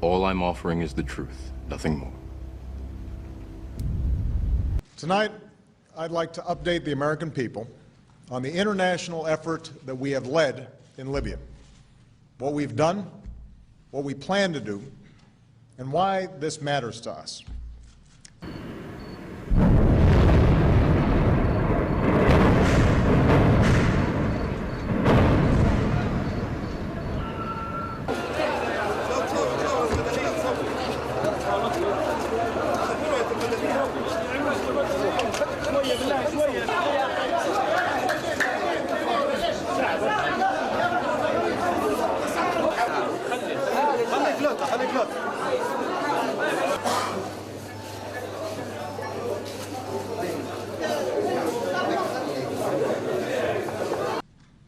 All I'm offering is the truth, nothing more. Tonight, I'd like to update the American people on the international effort that we have led in Libya, what we've done, what we plan to do, and why this matters to us.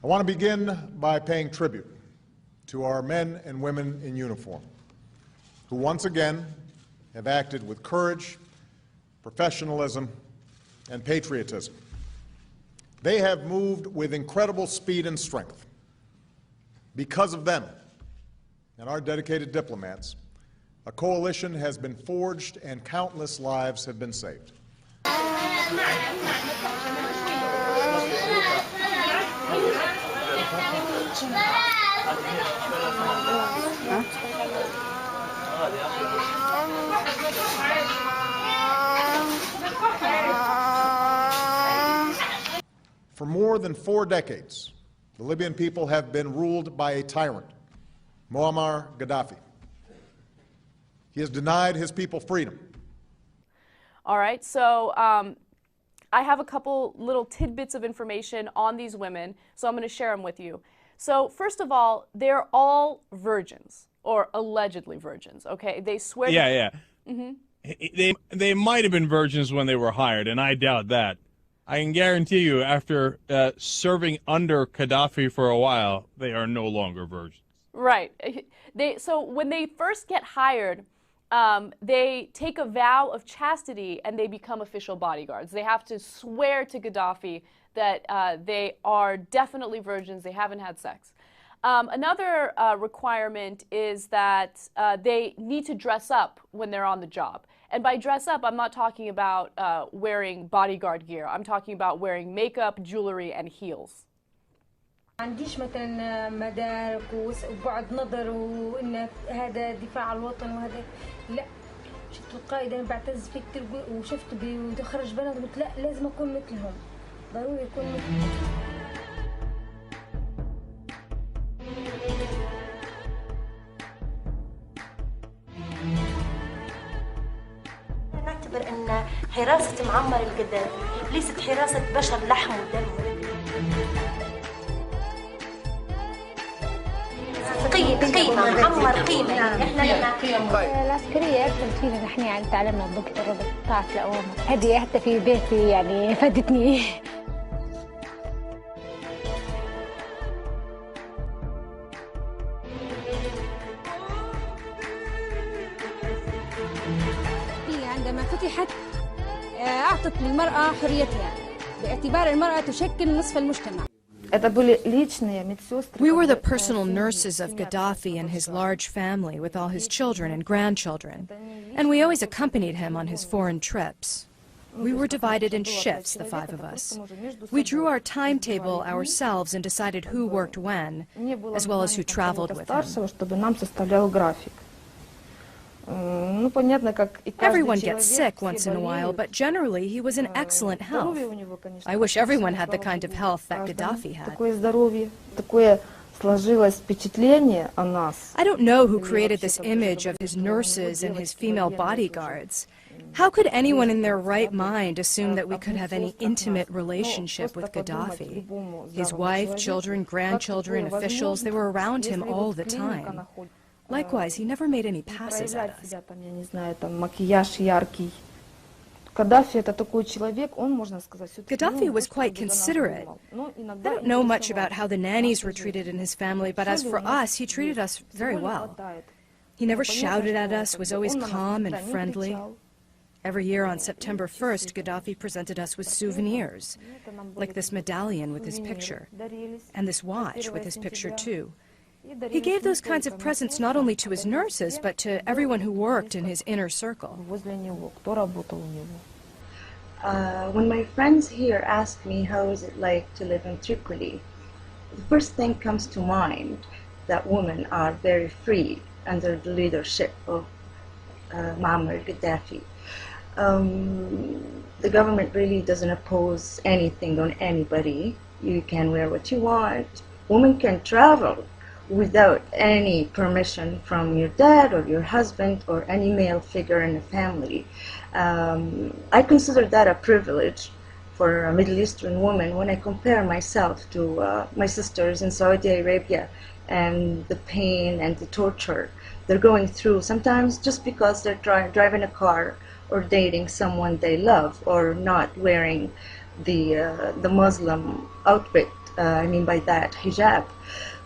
I want to begin by paying tribute to our men and women in uniform, who once again have acted with courage, professionalism, and patriotism. They have moved with incredible speed and strength. Because of them and our dedicated diplomats, a coalition has been forged and countless lives have been saved. For more than 4 decades, the Libyan people have been ruled by a tyrant, Muammar Gaddafi. He has denied his people freedom. All right, so I have a couple little tidbits of information on these women, so I'm going to share them with you. So first of all, they're all virgins, or allegedly virgins, okay? They swear Yeah. They might have been virgins when they were hired, and I doubt that. I can guarantee you, after serving under Gaddafi for a while, they are no longer virgins. Right. So when they first get hired, they take a vow of chastity and they become official bodyguards. They have to swear to Gaddafi that they are definitely virgins, they haven't had sex. Another requirement is that they need to dress up when they're on the job. And by dress up, I'm not talking about wearing bodyguard gear. I'm talking about wearing makeup, jewelry, and heels. ما عنديش مثلا مدارك وبعد نظر وإن هذا دفاع عن الوطن وهذا لا شفت القائد أنا بعتز فيه كتير وشفت بيخرج بنات قلت لا لازم أكون مثلهم ضروري أكون مثلهم. نعتبر أن حراسة معمر القذافي ليست حراسة بشر لحم ودم. قيمة معمر قيمة العسكرية أكثر فينا نحن يعني تعلمنا الضبط الربط طاعة الأوامر هذه حتى في بيتي يعني فادتني. عندما فتحت أعطت للمرأة حريتها باعتبار المرأة تشكل نصف المجتمع. We were the personal nurses of Gaddafi and his large family with all his children and grandchildren, and we always accompanied him on his foreign trips. We were divided in shifts, the 5 of us. We drew our timetable ourselves and decided who worked when, as well as who traveled with him. Everyone gets sick once in a while, but generally he was in excellent health. I wish everyone had the kind of health that Gaddafi had. I don't know who created this image of his nurses and his female bodyguards. How could anyone in their right mind assume that we could have any intimate relationship with Gaddafi? His wife, children, grandchildren, officials, they were around him all the time. Likewise, he never made any passes at us. Gaddafi was quite considerate. I don't know much about how the nannies were treated in his family, but as for us, he treated us very well. He never shouted at us, was always calm and friendly. Every year on September 1st, Gaddafi presented us with souvenirs, like this medallion with his picture, and this watch with his picture too. He gave those kinds of presents not only to his nurses, but to everyone who worked in his inner circle. When my friends here ask me how is it like to live in Tripoli, the first thing comes to mind that women are very free under the leadership of Muammar Gaddafi. The government really doesn't impose anything on anybody. You can wear what you want. Women can travel without any permission from your dad or your husband or any male figure in the family. I consider that a privilege for a Middle Eastern woman when I compare myself to my sisters in Saudi Arabia and the pain and the torture they're going through, sometimes just because they're driving a car or dating someone they love or not wearing the Muslim outfit, I mean by that hijab,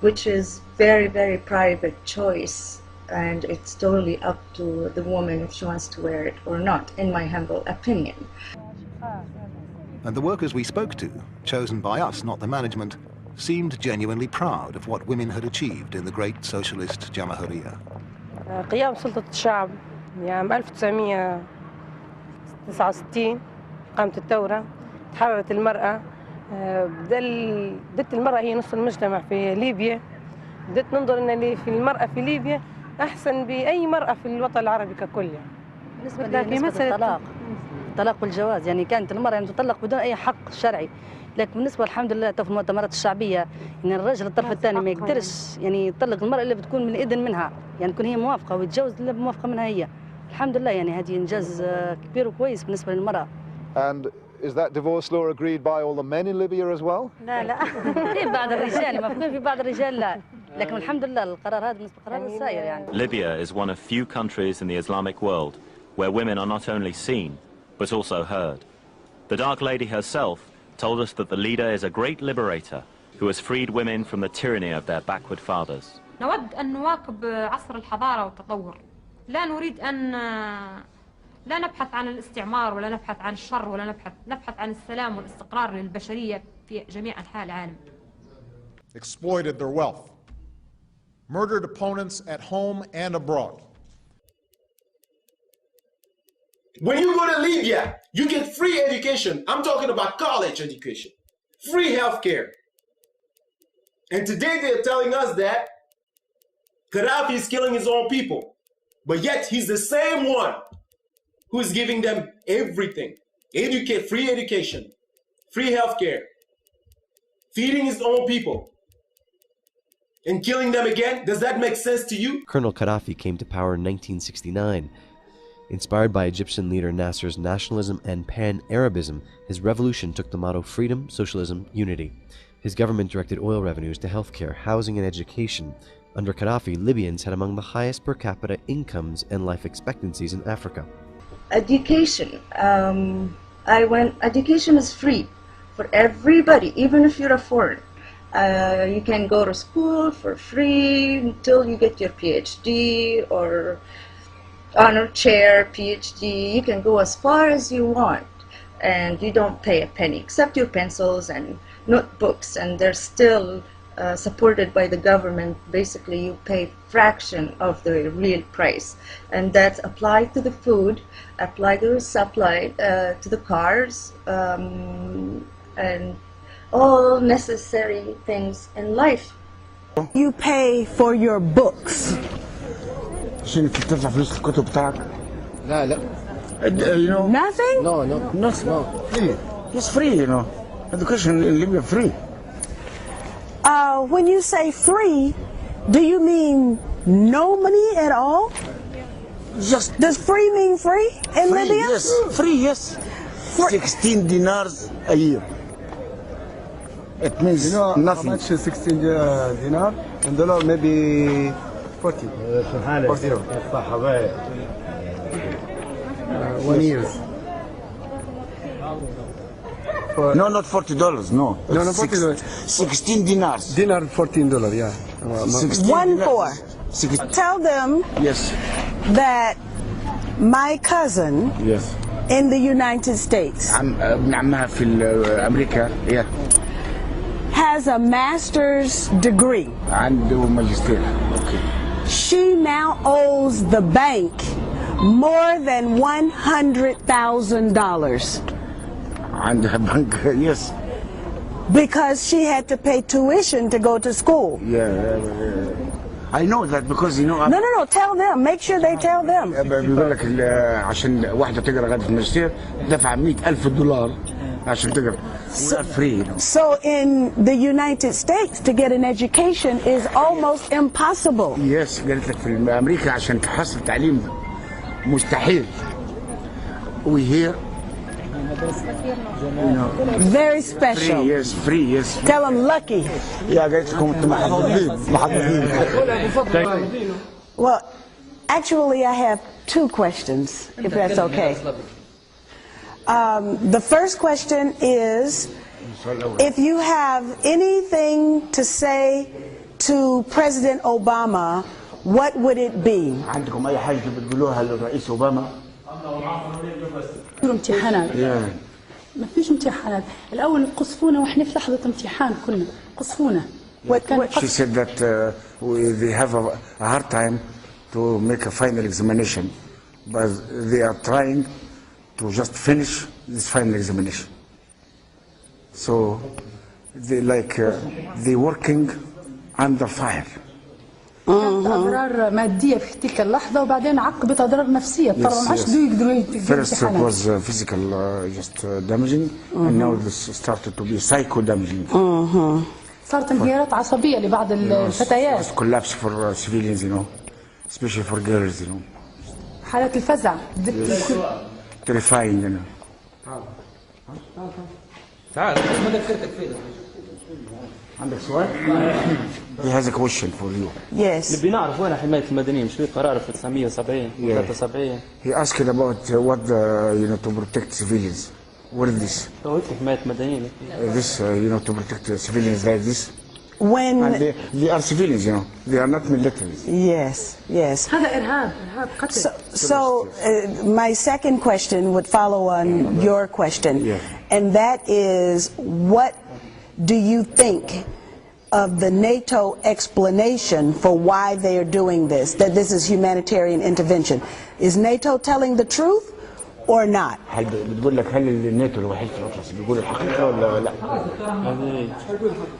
which is very, very private choice, and it's totally up to the woman if she wants to wear it or not, in my humble opinion. And the workers we spoke to, chosen by us, not the management, seemed genuinely proud of what women had achieved in the great socialist Jamahiriya. قيام سلطة الشعب عام 1969 قامت الثورة، تحررت المرأة، بدت المرأة هي نصف المجتمع في ليبيا، بدت ننظر ان اللي في المرأة في ليبيا أحسن بأي مرأة في الوطن العربي ككل. بالنسبة للطلاق والجواز، يعني كانت المرأة يعني تطلق بدون أي حق شرعي، لكن بالنسبة الحمد لله في المؤتمرات الشعبية إن الرجل الطرف الثاني ما يقدرش يعني يطلق المرأة إلا بتكون من إذن منها، يعني تكون هي موافقة ويتجوز إلا بموافقة منها هي. الحمد لله يعني هذه إنجاز كبير وكويس بالنسبة للمرأة. And is that divorce law agreed by all the men in Libya as well? لا في بعض الرجال مفهوم، في بعض الرجال لا، لكن الحمد لله القرار هذا بالنسبة للقرار السائر يعني. Libya is one of few countries in the Islamic world where women are not only seen but also heard. The Dark Lady herself told us that the leader is a great liberator who has freed women from the tyranny of their backward fathers. نود أن نواكب عصر الحضارة والتطور. لا نريد أن لا نبحث عن الاستعمار ولا نبحث عن الشر ولا نبحث عن السلام والاستقرار للبشرية في جميع أنحاء العالم. Exploited their wealth, murdered opponents at home and abroad. When you go to Libya, you get free education. I'm talking about college education, free healthcare. And today they're telling us that Gaddafi is killing his own people, but yet he's the same one who's giving them everything. Free education, free healthcare, feeding his own people, and killing them again. Does that make sense to you? Colonel Gaddafi came to power in 1969. Inspired by Egyptian leader Nasser's nationalism and pan-Arabism, his revolution took the motto freedom, socialism, unity. His government directed oil revenues to healthcare, housing, and education. Under Gaddafi, Libyans had among the highest per capita incomes and life expectancies in Africa. Education. Education is free for everybody, even if you're a foreigner. You can go to school for free until you get your PhD or honor chair, PhD. You can go as far as you want, and you don't pay a penny except your pencils and notebooks, and they're still supported by the government. Basically, you pay fraction of the real price, and that's applied to the food, applied to the supply, to the cars, and all necessary things in life. You pay for your books. عشان تدفع فلوس الكتب بتاعك؟ لا you know nothing? No, free. It's free, you know. Education in Libya free. When you say free, do you mean no money at all? Does free mean free in Libya? Yes, free, yes. 16 dinars a year. It means nothing. How much is 16 dinar? In dollar, maybe 40. 1 year. No, not $40. No, $40. 16 dinars. Dinar, $14. Yeah. 1-4. Tell them. Yes. That my cousin. Yes. In the United States. ابن عمها في أمريكا. Yeah. has a master's degree. عنده ماجستير. Okay. She now owes the bank more than $100,000. عندها بنك. Yes. Because she had to pay tuition to go to school. Yeah. I know that because you know. No. Tell them. Make sure they tell them. بيقول لك عشان واحدة تقرأ غدا في الماجستير دفع $100,000 عشان تقرأ. We are free. You know. So in the United States, to get an education is almost impossible. Yes. قالت لك في أمريكا عشان تحصل تعليم مستحيل. We here. You know, very special. Free, yes. Tell them lucky. Yeah, قالت لكم أنتم محظوظين. Well, actually, I have two questions, if that's okay. The first question is, if you have anything to say to President Obama, what would it be? عندكم أي حاجة بتقولوها للرئيس أوباما؟ امتحانات. ما فيش امتحانات. الأول قصفونا وإحنا في لحظة امتحان كلنا قصفونا. She said that they have a hard time to make a final examination, but they are trying to just finish this final examination. So they they working under fire. أضرار مادية في تلك اللحظة وبعدين عقبت أضرار نفسية. طبعا ما عادش يقدروا يقدروا. First it was physical just damaging, and now this started to be psycho damaging. صارت انهيارات عصبية لبعض الفتيات. Collapse for civilians, you know, especially for girls, you know. حالات الفزع. Terrifying, you know. تعال ما ذكرتك فيه. عندك سؤال؟ He has a question for you. Yes. نبي نعرف وين حماية المدنيين مش في قرار في 1970 73. He asked about what to protect civilians. What is this? حماية المدنيين. This to protect civilians like this. When and they are civilians, you know. They are not military. Yes. هذا إرهاب قتل. So my second question would follow on your question, and that is, what do you think of the NATO explanation for why they are doing this, that this is humanitarian intervention? Is NATO telling the truth or not? هل بتقول لك هل الناتو الوحيد في الأطلس بيقول الحقيقة ولا لا؟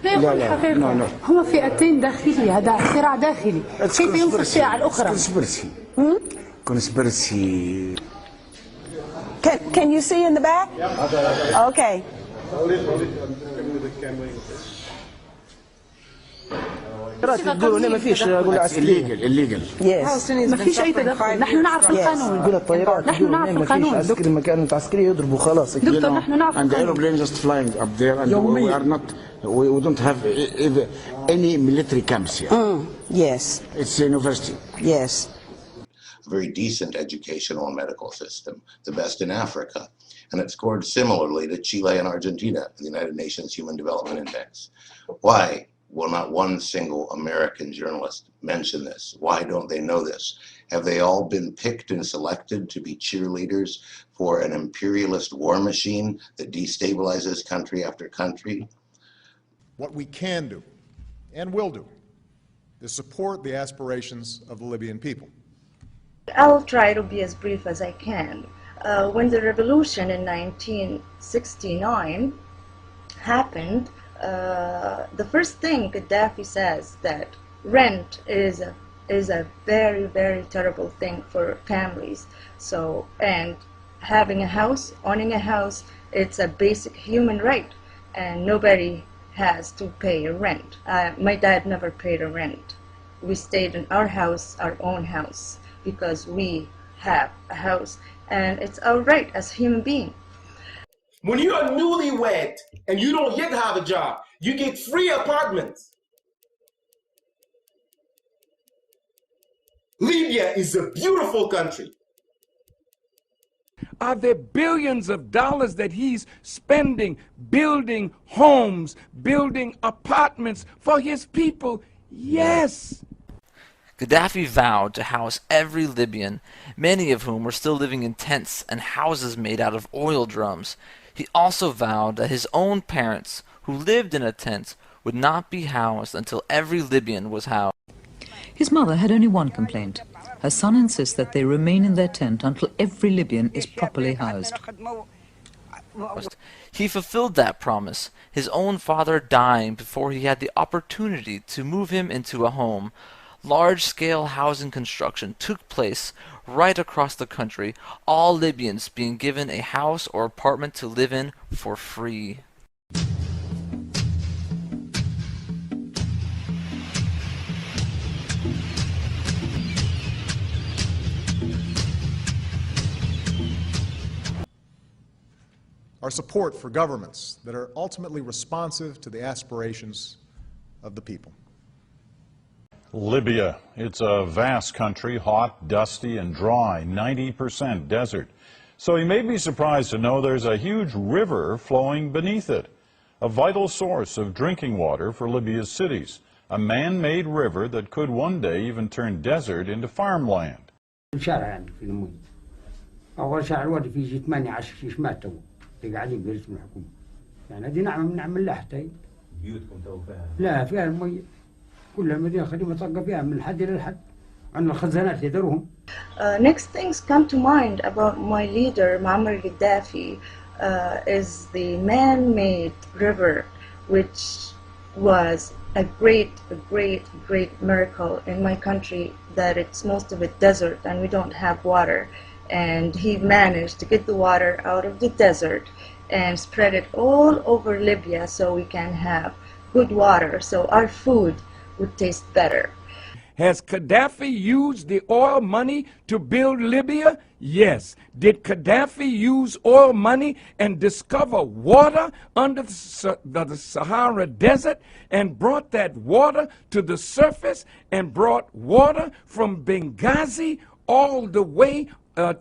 لا الحقيقة. هما فئتين داخلية، هذا صراع داخلي. كيف ينصر الفئة على الأخرى؟ Conspiracy. Can you see in the back? Okay. يقولون ما فيش illegal. Yes. ما فيش أي تدخل. نحن نعرف القانون. يقول الطيارات نحن نعرف القانون. عسكري المكان العسكري يضربوا خلاص. دكتور نحن نعرف And the aeroplane just flying up there, and we are not. We don't have any military camps here. Yes. It's a university. Yes. A very decent educational and medical system, the best in Africa. And it scored similarly to Chile and Argentina in the United Nations Human Development Index. Why will not one single American journalist mention this? Why don't they know this? Have they all been picked and selected to be cheerleaders for an imperialist war machine that destabilizes country after country? What we can do and will do is support the aspirations of the Libyan people. I'll try to be as brief as I can. When the revolution in 1969 happened, the first thing Gaddafi says that rent is a very, very terrible thing for families. So, and having a house, owning a house, it's a basic human right, and nobody has to pay a rent. My dad never paid a rent. We stayed in our house, our own house, because we have a house, and it's our right as human beings. When you are newlywed and you don't yet have a job, you get free apartments. Libya is a beautiful country. Are there billions of dollars that he's spending building homes, building apartments for his people? Yes. Gaddafi vowed to house every Libyan, many of whom were still living in tents and houses made out of oil drums. He also vowed that his own parents, who lived in a tent, would not be housed until every Libyan was housed. His mother had only one complaint. Her son insists that they remain in their tent until every Libyan is properly housed. He fulfilled that promise, his own father dying before he had the opportunity to move him into a home. Large-scale housing construction took place right across the country, all Libyans being given a house or apartment to live in for free. Our support for governments that are ultimately responsive to the aspirations of the people. Libya. It's a vast country, hot, dusty, and dry, 90% desert. So you may be surprised to know there's a huge river flowing beneath it, a vital source of drinking water for Libya's cities, a man-made river that could one day even turn desert into farmland. اللي قاعدين باسم الحكومة يعني هذه نعمة من نعم الله حتى بيوتكم تو فيها لا فيها المية كلها مدينة خديمة طاقة فيها من الحد إلى الحد عندنا الخزانات يدروهم. Next things come to mind about my leader Muammar Gaddafi is the man-made river, which was a great miracle in my country, that it's most of it desert and we don't have water. And he managed to get the water out of the desert and spread it all over Libya so we can have good water, so our food would taste better. Has Gaddafi used the oil money to build Libya? Yes. Did Gaddafi use oil money and discover water under the Sahara Desert and brought that water to the surface and brought water from Benghazi all the way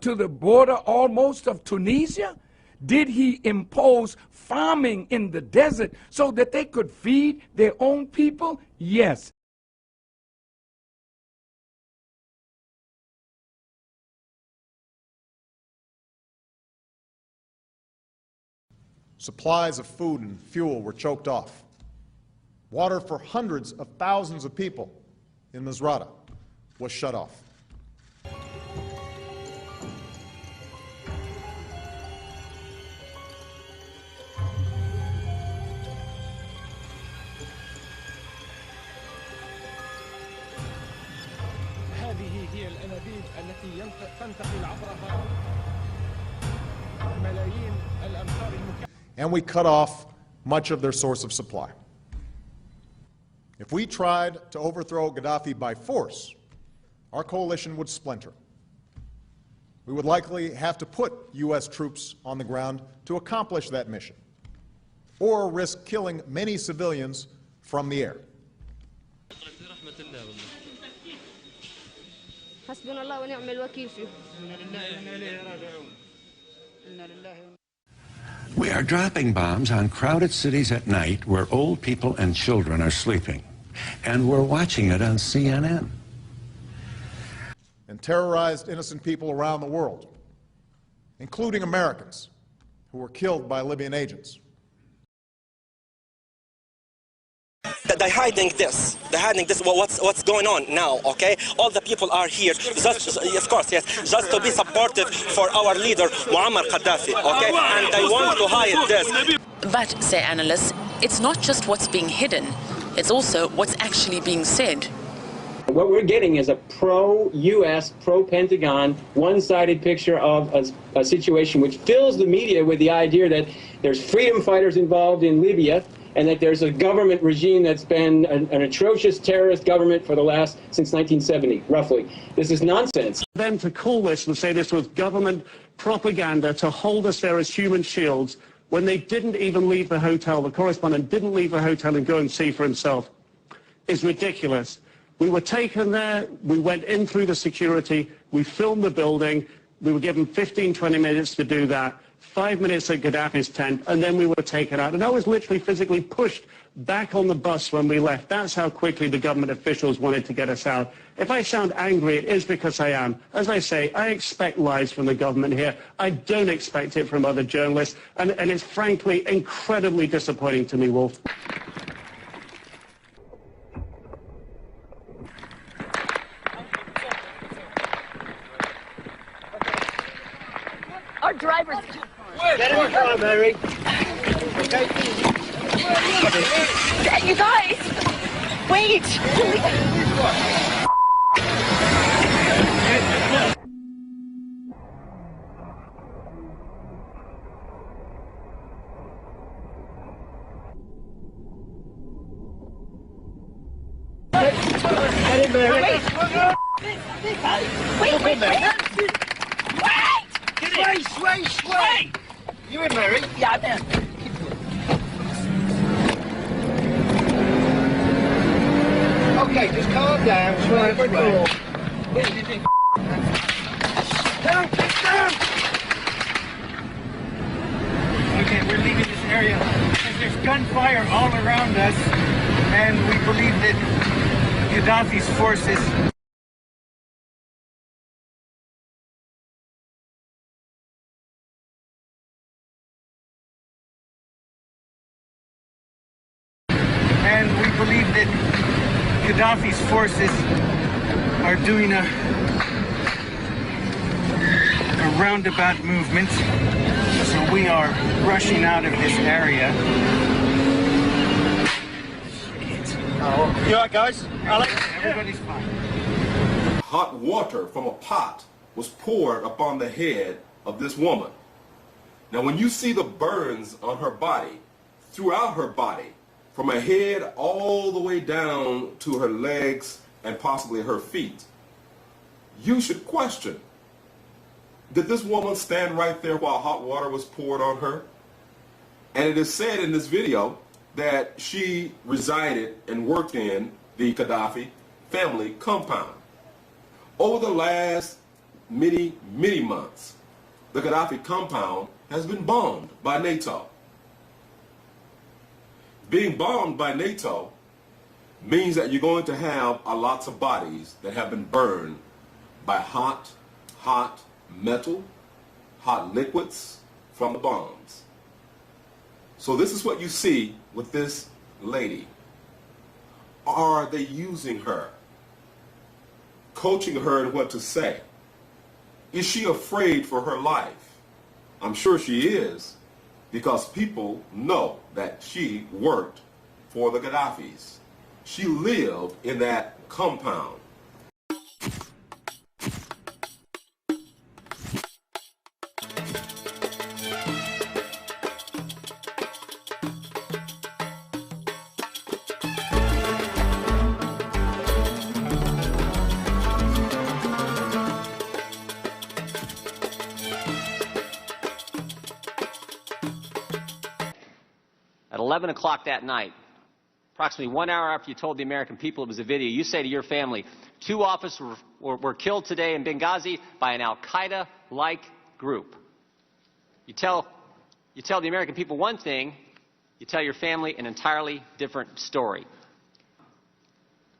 to the border almost of Tunisia? Did he impose farming in the desert so that they could feed their own people? Yes. Supplies of food and fuel were choked off. Water for hundreds of thousands of people in Misrata was shut off. هي الأنابيب التي تنتقل عبرها ملايين الأمتار and we cut off much of their source of supply. If we tried to overthrow Gaddafi by force, our coalition would splinter. We would likely have to put U.S. troops on the ground to accomplish that mission, or risk killing many civilians from the air. We are dropping bombs on crowded cities at night where old people and children are sleeping. And we're watching it on CNN. And terrorized innocent people around the world, including Americans who were killed by Libyan agents. They're hiding this. They're hiding this. What's going on now? Okay, all the people are here. Just, of course, yes, just to be supportive for our leader Muammar Gaddafi. Okay, and they want to hide this. But, say analysts, it's not just what's being hidden; it's also what's actually being said. What we're getting is a pro-U.S., pro-Pentagon, one-sided picture of a situation which fills the media with the idea that there's freedom fighters involved in Libya, and that there's a government regime that's been an atrocious terrorist government for the since 1970, roughly. This is nonsense. Then to call this and say this was government propaganda to hold us there as human shields when they didn't even leave the hotel, the correspondent didn't leave the hotel and go and see for himself, is ridiculous. We were taken there, we went in through the security, we filmed the building, we were given 15, 20 minutes to do that. 5 minutes at Gaddafi's tent, and then we were taken out. And I was literally physically pushed back on the bus when we left. That's how quickly the government officials wanted to get us out. If I sound angry, it is because I am. As I say, I expect lies from the government here. I don't expect it from other journalists, and it's frankly incredibly disappointing to me, Wolf. Our driver's... Get in the car, Mary. Okay. You guys! Wait! Get in, Mary. Wait! Wait! You in, Mary? Yeah, I'm in. Okay, just calm down. Sway. We're cool. Down! Okay, we're leaving this area because there's gunfire all around us, and we believe that Gaddafi's forces are doing a roundabout movement, so we are rushing out of this area. You all right, guys? Alex? Everybody's fine. Hot water from a pot was poured upon the head of this woman. Now, when you see the burns on her body, throughout her body, from her head all the way down to her legs and possibly her feet, you should question, did this woman stand right there while hot water was poured on her? And it is said in this video that she resided and worked in the Gaddafi family compound. Over the last many months, the Gaddafi compound has been bombed by NATO. Being bombed by NATO means that you're going to have lots of bodies that have been burned by hot metal, hot liquids from the bombs. So this is what you see with this lady. Are they using her? Coaching her in what to say? Is she afraid for her life? I'm sure she is, because people know that she worked for the Gaddafis. She lived in that compound. At 11 o'clock that night, approximately 1 hour after you told the American people it was a video, you say to your family, 2 officers were killed today in Benghazi by an al-Qaeda-like group. You tell the American people one thing, you tell your family an entirely different story.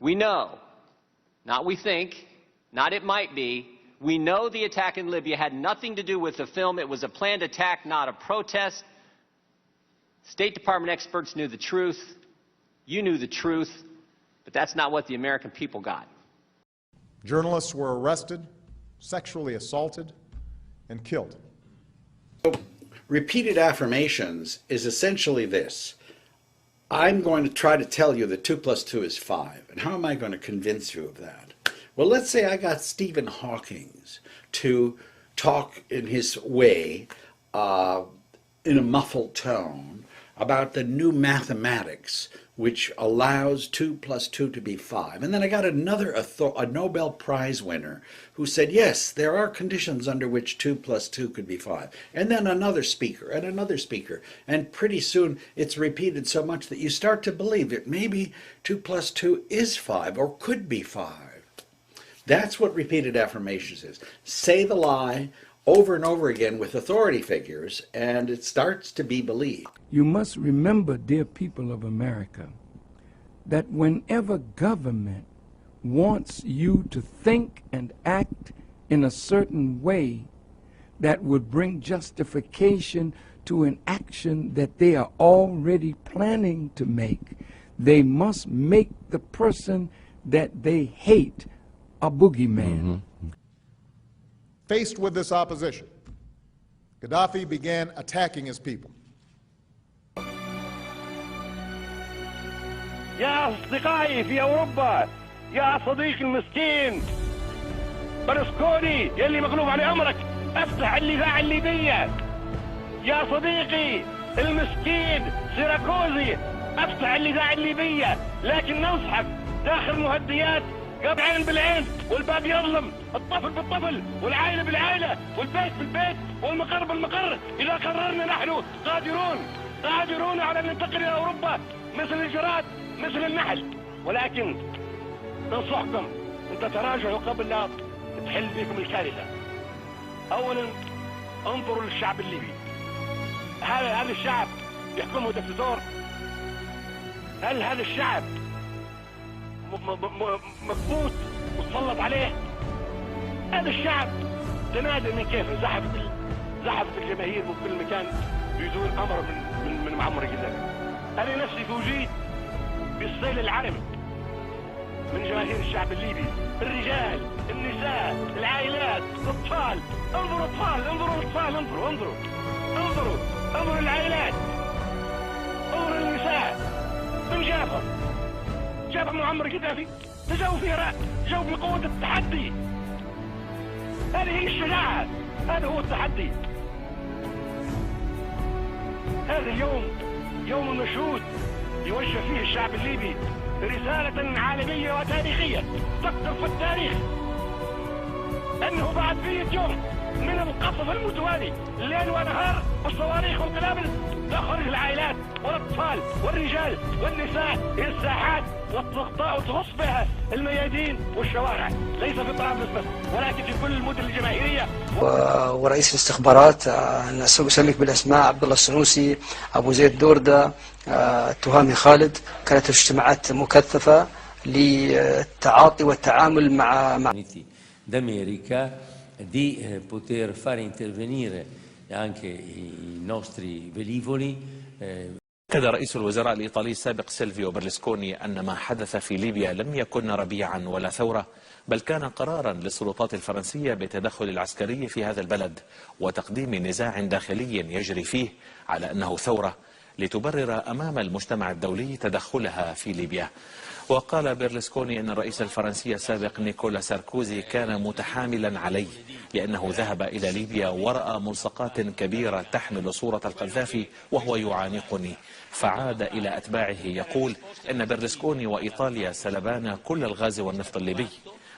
We know, not we think, not it might be, we know the attack in Libya had nothing to do with the film. It was a planned attack, not a protest. State Department experts knew the truth. You knew the truth, but that's not what the American people got. Journalists were arrested, sexually assaulted, and killed. Repeated affirmations is essentially this. I'm going to try to tell you that 2 + 2 is 5. And how am I going to convince you of that? Well, let's say I got Stephen Hawking to talk in his way, in a muffled tone, about the new mathematics which allows 2 + 2 to be 5. And then I got a Nobel Prize winner who said, yes, there are conditions under which 2 + 2 could be 5. And then another speaker and another speaker. And pretty soon it's repeated so much that you start to believe that maybe 2 + 2 is 5 or could be 5. That's what repeated affirmations is. Say the lie over and over again with authority figures, and it starts to be believed. You must remember, dear people of America, that whenever government wants you to think and act in a certain way that would bring justification to an action that they are already planning to make, they must make the person that they hate a boogeyman. Faced with this opposition, Gaddafi began attacking his people. يا أصدقائي في أوروبا، يا صديقي المسكين برلسكوني يلي مغلوب على أمرك، افتح الإذاعة الليبية. يا صديقي المسكين سيراكوزي، افتح الإذاعة الليبية. لكن ننصحك داخل مهديات، قبل عين بالعين والباب يظلم، الطفل بالطفل والعائلة بالعائلة والبيت بالبيت والمقر بالمقر. إذا قررنا نحن قادرون على أن ننتقل إلى أوروبا مثل الجراد مثل النحل. ولكن ننصحكم أن تتراجعوا قبل لا تحل بكم الكارثة. أولا انظروا للشعب الليبي، هل الشعب يحكمه دكتاتور؟ هل هذا الشعب مكبوت وتسلط عليه؟ هذا الشعب تنادى من كيف زحفت الجماهير من كل مكان بدون امر من معمر الجزائر. انا نفسي فوجئت بالسيل العرمي من جماهير الشعب الليبي، الرجال، النساء، العائلات، الاطفال. انظروا اطفال، انظروا الاطفال، انظروا العائلات، انظروا النساء. من جابهم معمر قدافي، تجاوب فيها، تجاوب بقوة التحدي. هذه هي الشجاعة، هذا هو التحدي. هذا اليوم يوم مشهود يوجه فيه الشعب الليبي رسالة عالمية وتاريخية تكتب في التاريخ أنه بعد 100 يوم من القصف المتوالي الليل ونهار والصواريخ والقنابل تخرج العائلات والأطفال والرجال والنساء إلى الساحات وتغص بها الميادين والشوارع، ليس في طرابلس بس ولكن في كل المدن الجماهيرية. ورئيس الاستخبارات، أنا أسميك بالأسماء، عبد الله السنوسي، أبو زيد دوردة، تهامي خالد، كانت اجتماعات مكثفة للتعاطي والتعامل مع d'America di poter fare intervenire anche i nostri velivoli. أكد رئيس الوزراء الإيطالي السابق سيلفيو برلسكوني أن ما حدث في ليبيا لم يكن ربيعا ولا ثورة، بل كان قرارا للسلطات الفرنسية بالتدخل العسكري في هذا البلد وتقديم نزاع داخلي يجري فيه على أنه ثورة لتبرر أمام المجتمع الدولي تدخلها في ليبيا. وقال برلسكوني أن الرئيس الفرنسي السابق نيكولا ساركوزي كان متحاملا عليه لأنه ذهب إلى ليبيا ورأى ملصقات كبيرة تحمل صورة القذافي وهو يعانقني، فعاد إلى أتباعه يقول أن برلسكوني وإيطاليا سلبانا كل الغاز والنفط الليبي،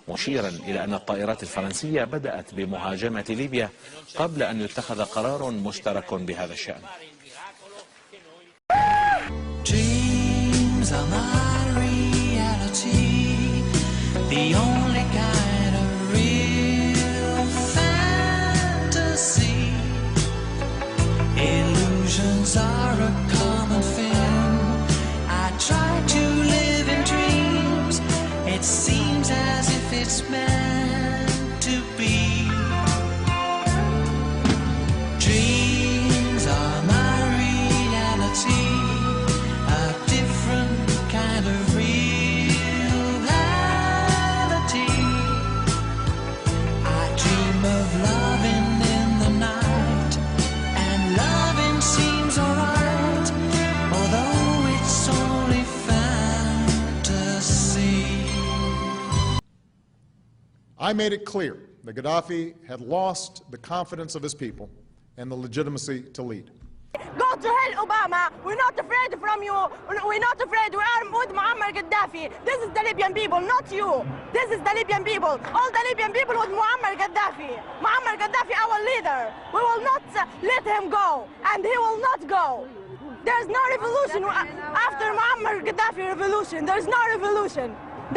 مشيرا إلى أن الطائرات الفرنسية بدأت بمهاجمة ليبيا قبل أن يتخذ قرار مشترك بهذا الشأن. The only kind of real fantasy. Illusions are a common thing. I try to live in dreams. It seems as if it's meant to be. Dreams are my reality. A different kind of reality. Of loving in the night, and loving seems alright, although it's only fantasy. I made it clear that Gaddafi had lost the confidence of his people and the legitimacy to lead. Go to hell, Obama. We're not afraid from you. We're not afraid. We are with Muammar Gaddafi. This is the Libyan people, not you. This is the Libyan people. All the Libyan people with Muammar Gaddafi. Muammar Gaddafi, our leader. We will not let him go, and he will not go. There's no revolution after Muammar Gaddafi revolution. There's no revolution.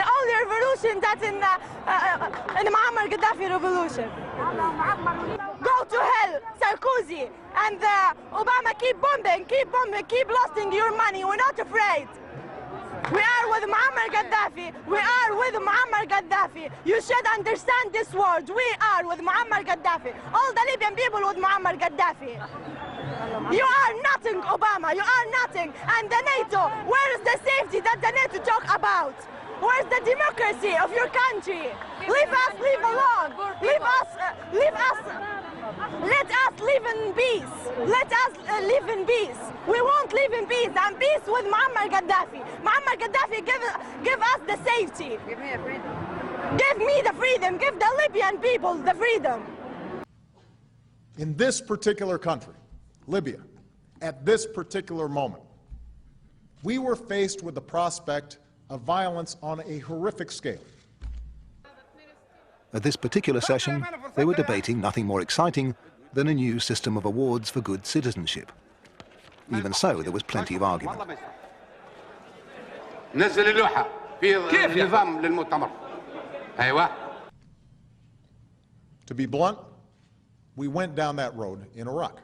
The only revolution that's in the Muammar Gaddafi revolution. Go to hell, Sarkozy and Obama. Keep bombing, keep losing your money. We're not afraid. We are with Muammar Gaddafi. We are with Muammar Gaddafi. You should understand this word. We are with Muammar Gaddafi. All the Libyan people with Muammar Gaddafi. You are nothing, Obama. You are nothing. And the NATO, where is the safety that the NATO talk about? Where's the democracy of your country? Leave us alone. Leave us. Let us us live in peace. Let us live in peace. We won't live in peace. And peace with Muammar Gaddafi. Muammar Gaddafi give us the safety. Give me the freedom. Give me the freedom. Give the Libyan people the freedom. In this particular country, Libya, at this particular moment, we were faced with the prospect of violence on a horrific scale. At this particular session, they were debating nothing more exciting than a new system of awards for good citizenship. Even so, there was plenty of argument. To be blunt, we went down that road in Iraq.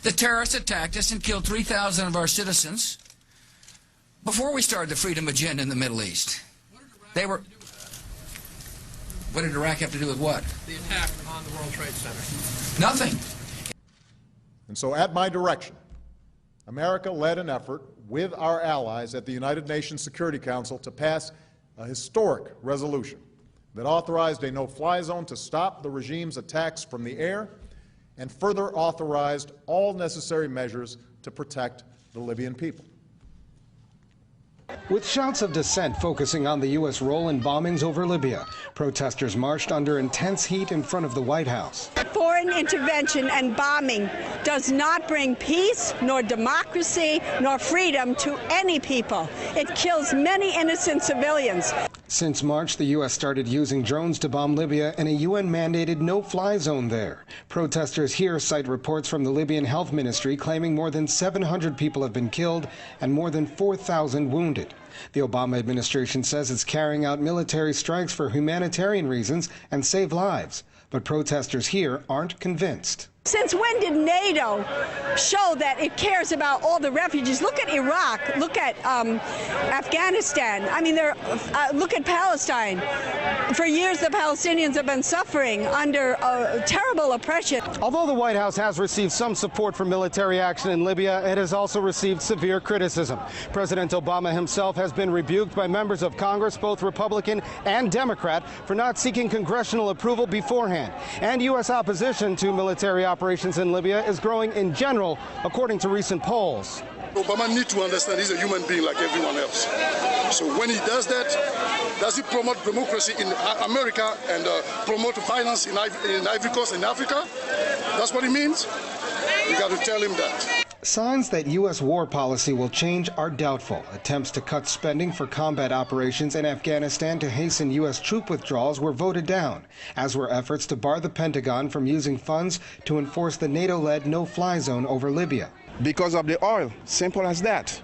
The terrorists attacked us and killed 3,000 of our citizens before we started the freedom agenda in the Middle East. They were... What did Iraq have to do with what? The attack on the World Trade Center. Nothing. And so at my direction, America led an effort with our allies at the United Nations Security Council to pass a historic resolution that authorized a no-fly zone to stop the regime's attacks from the air and further authorized all necessary measures to protect the Libyan people. With shouts of dissent focusing on the U.S. role in bombings over Libya, protesters marched under intense heat in front of the White House. Foreign intervention and bombing does not bring peace, nor democracy, nor freedom to any people. It kills many innocent civilians. Since March, the U.S. started using drones to bomb Libya and a UN-mandated no-fly zone there. Protesters here cite reports from the Libyan Health Ministry claiming more than 700 people have been killed and more than 4,000 wounded. The Obama administration says it's carrying out military strikes for humanitarian reasons and save lives. But protesters here aren't convinced. Since when did NATO show that it cares about all the refugees? Look at Iraq. Look at Afghanistan. I mean, look at Palestine. For years, the Palestinians have been suffering under terrible oppression. Although the White House has received some support for military action in Libya, it has also received severe criticism. President Obama himself has been rebuked by members of Congress, both Republican and Democrat, for not seeking congressional approval beforehand. And U.S. opposition to military operations in Libya is growing in general, according to recent polls. Obama needs to understand he's a human being like everyone else. So when he does that, does he promote democracy in America and promote violence in Ivory Coast in Africa? That's what he means? You got to tell him that. Signs that U.S. war policy will change are doubtful. Attempts to cut spending for combat operations in Afghanistan to hasten U.S. troop withdrawals were voted down, as were efforts to bar the Pentagon from using funds to enforce the NATO-led no-fly zone over Libya. Because of the oil, simple as that.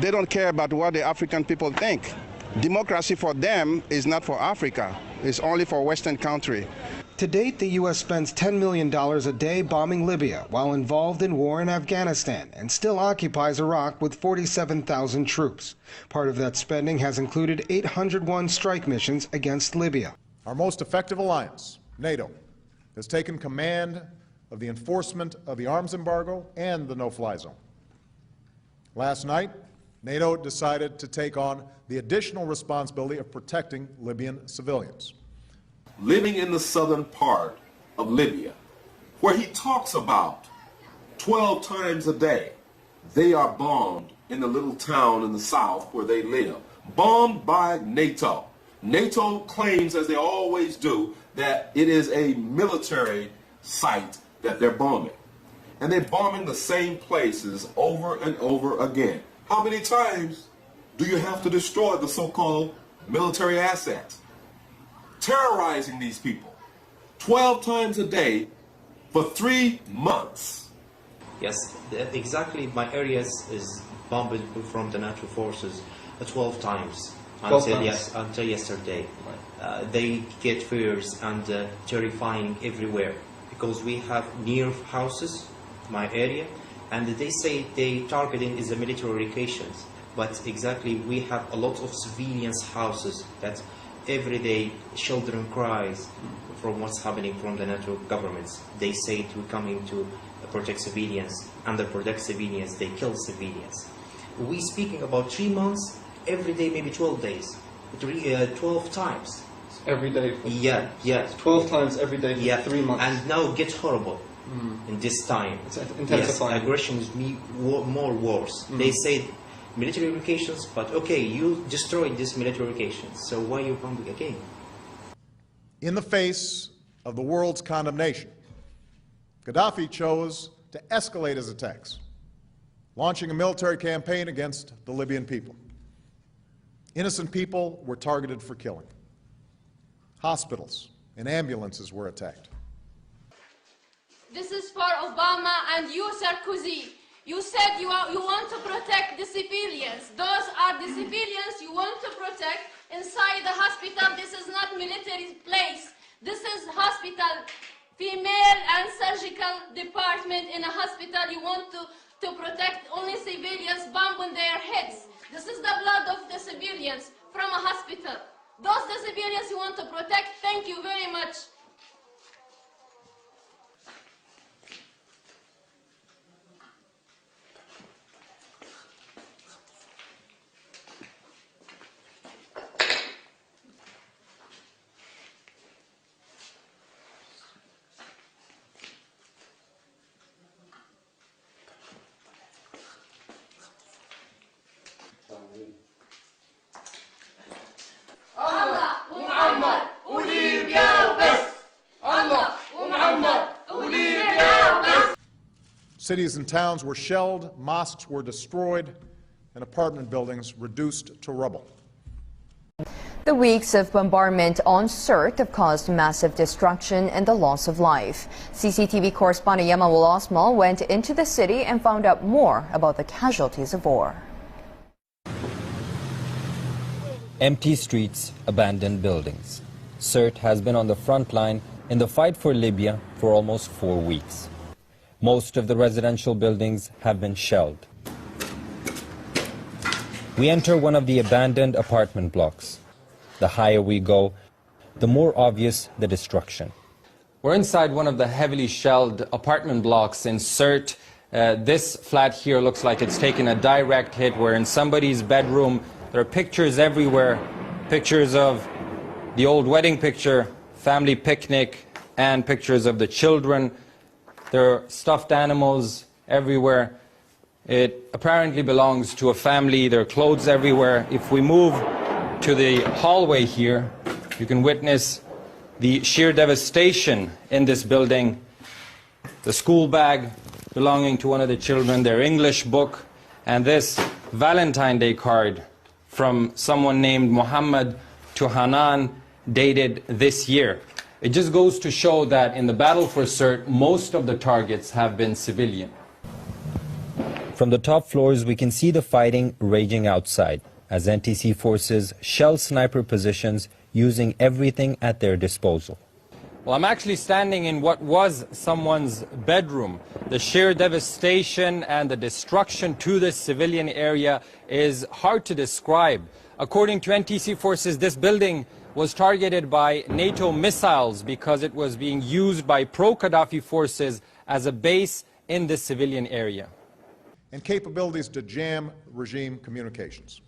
They don't care about what the African people think. Democracy for them is not for Africa. It's only for Western country. To date, the U.S. spends $10 million a day bombing Libya while involved in war in Afghanistan and still occupies Iraq with 47,000 troops. Part of that spending has included 801 strike missions against Libya. Our most effective alliance, NATO, has taken command of the enforcement of the arms embargo and the no-fly zone. Last night, NATO decided to take on the additional responsibility of protecting Libyan civilians. Living in the southern part of Libya, where he talks about 12 times a day, they are bombed in the little town in the south where they live, bombed by NATO. NATO claims, as they always do, that it is a military site that they're bombing. And they're bombing the same places over and over again. How many times do you have to destroy the so-called military assets? Terrorizing these people 12 times a day for 3 months. Yes, exactly. My area is bombed from the NATO forces 12 times until yesterday. Right. They get fears and terrifying everywhere because we have near houses, my area, and they say they targeting is the military locations. But exactly, we have a lot of civilians' houses that every day children cries from what's happening from the NATO governments. They say we're coming to protect civilians. Under protect civilians, they kill civilians. We speaking about 3 months, every day maybe 12 days, 12 times. every day. Yeah. 12 times every day for 3 months. And now it gets horrible in this time. It's intensifying. Yes, aggression is more worse. They say military locations, but okay, you destroyed these military locations, so why you bombing again? In the face of the world's condemnation, Gaddafi chose to escalate his attacks, launching a military campaign against the Libyan people. Innocent people were targeted for killing. Hospitals and ambulances were attacked. This is for Obama and you, Sarkozy. You said you want to protect the civilians. Those are the civilians you want to protect inside the hospital. This is not military place. This is hospital, female and surgical department in a hospital. You want to protect only civilians, bomb on their heads. This is the blood of the civilians from a hospital. Those the civilians you want to protect. Thank you very much. الله ومعمر وليبيا وبس. الله ومعمر وليبيا وبس. Cities and towns were shelled, mosques were destroyed, and apartment buildings reduced to rubble. The weeks of bombardment on Sirte have caused massive destruction and the loss of life. CCTV correspondent Yamawul Osmal went into the city and found out more about the casualties of war. Empty streets, abandoned buildings. Sirte has been on the front line in the fight for Libya for almost 4 weeks. Most of the residential buildings have been shelled. We enter one of the abandoned apartment blocks. The higher we go, the more obvious the destruction. We're inside one of the heavily shelled apartment blocks in Sirte. This flat here looks like it's taken a direct hit. We're in somebody's bedroom. There are pictures everywhere, pictures of the old wedding picture, family picnic, and pictures of the children. There are stuffed animals everywhere. It apparently belongs to a family. There are clothes everywhere. If we move to the hallway here, you can witness the sheer devastation in this building. The school bag belonging to one of the children, their English book, and this Valentine Day card from someone named Muhammad to Hanan, dated this year. It just goes to show that in the battle for Sirte, most of the targets have been civilian. From the top floors, we can see the fighting raging outside as NTC forces shell sniper positions using everything at their disposal. Well, I'm actually standing in what was someone's bedroom. The sheer devastation and the destruction to this civilian area is hard to describe. According to NTC forces, this building was targeted by NATO missiles because it was being used by pro-Gaddafi forces as a base in this civilian area. And capabilities to jam regime communications.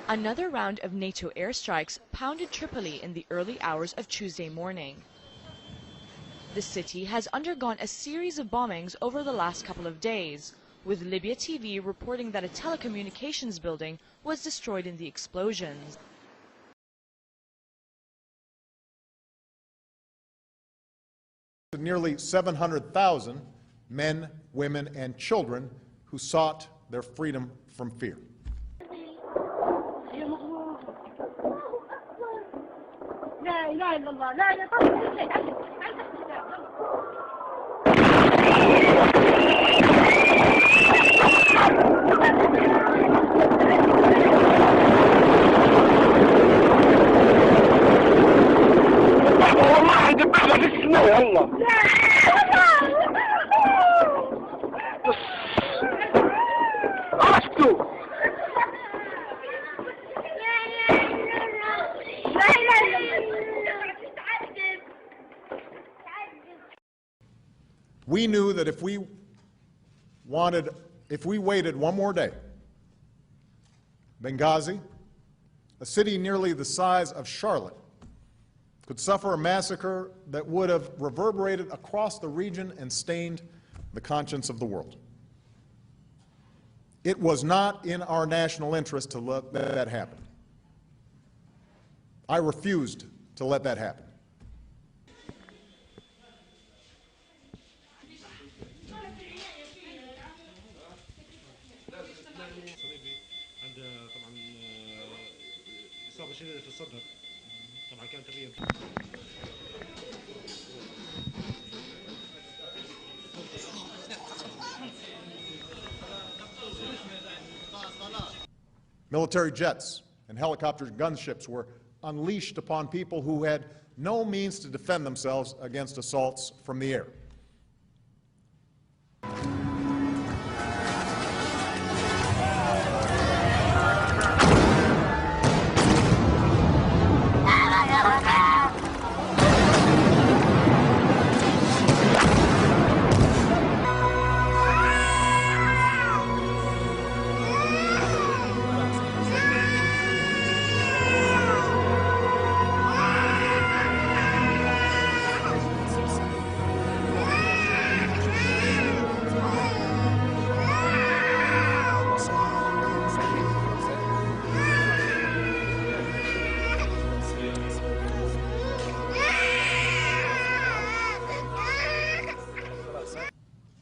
Another round of NATO airstrikes pounded Tripoli in the early hours of Tuesday morning. The city has undergone a series of bombings over the last couple of days, with Libya TV reporting that a telecommunications building was destroyed in the explosions. Nearly 700,000 men, women, and children who sought their freedom from fear. We knew that if we waited one more day, Benghazi a city nearly the size of Charlotte, could suffer a massacre that would have reverberated across the region and stained the conscience of the world. It was not in our national interest to let that happen. I refused to let that happen. Military jets and helicopter gunships were unleashed upon people who had no means to defend themselves against assaults from the air.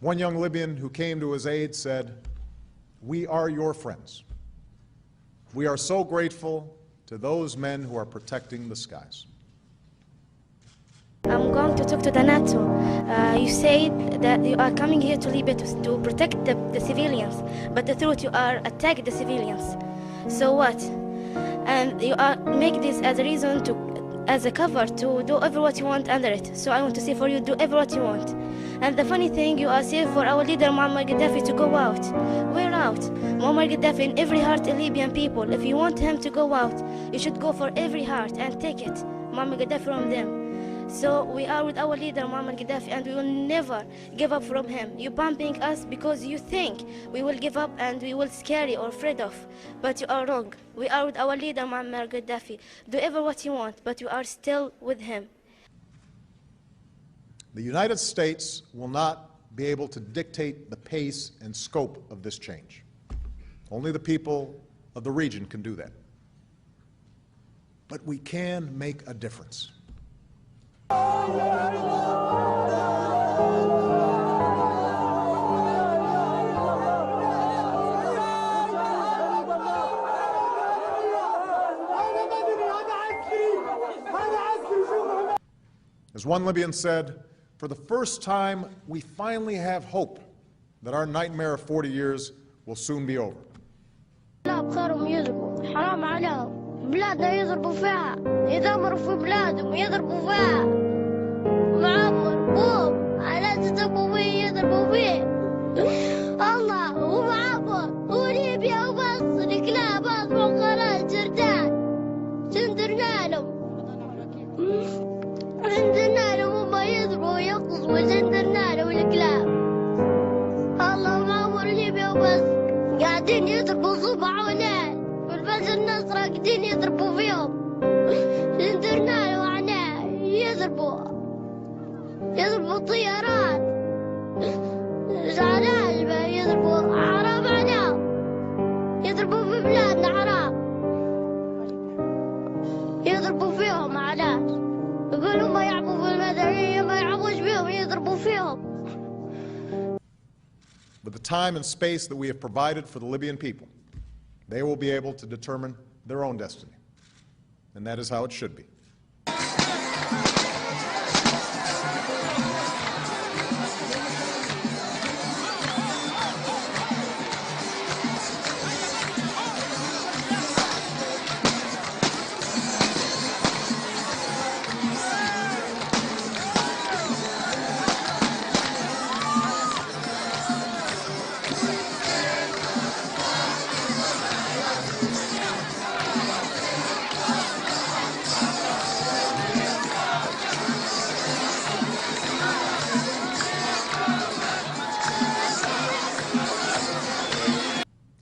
One young Libyan who came to his aid said, "We are your friends. We are so grateful to those men who are protecting the skies." I'm going to talk to the NATO. You said that you are coming here to Libya to protect the civilians, but the truth, you are attacking the civilians. So what? And you are make this as a reason as a cover to do every what you want under it. So I want to say for you, do every what you want. And the funny thing, you are saying for our leader Muammar Gaddafi to go out. We're out. Muammar Gaddafi in every heart of Libyan people. If you want him to go out, you should go for every heart and take it, Muammar Gaddafi, from them. So we are with our leader Muammar Gaddafi, and we will never give up from him. You bumping us because you think we will give up and we will scary or afraid of, but you are wrong. We are with our leader Muammar Gaddafi. Do ever what you want, but you are still with him. The United States will not be able to dictate the pace and scope of this change. Only the people of the region can do that. But we can make a difference. As one Libyan said, for the first time, we finally have hope that our nightmare of 40 years will soon be over. صاروا يضربوا حرام عليهم بلادنا يضربوا فيها يدمروا في بلادهم يضربوا فيها معمر بوم على تضربوا فيه يضربوا فيه الله هو معمر هو ليبيا وبس الكلاب بس وقرات جردان سندرنا لهم هم يضربوا ويقصوا سندرنا لهم الكلاب الله معمر ليبيا وبس قاعدين يضربوا صبح وليل والبس الناس راقدين يضربوا فيهم سندرنا لهم عناه يضربوا طيارات زعلان يضربوا حرام عليهم يضربوا في بلادنا حرام يضربوا فيهم علاش يقولوا ما يعبوا في المدنية ما يعبوش فيهم يضربوا فيهم. With the time and space that we have provided for the Libyan people, they will be able to determine their own destiny. And that is how it should be.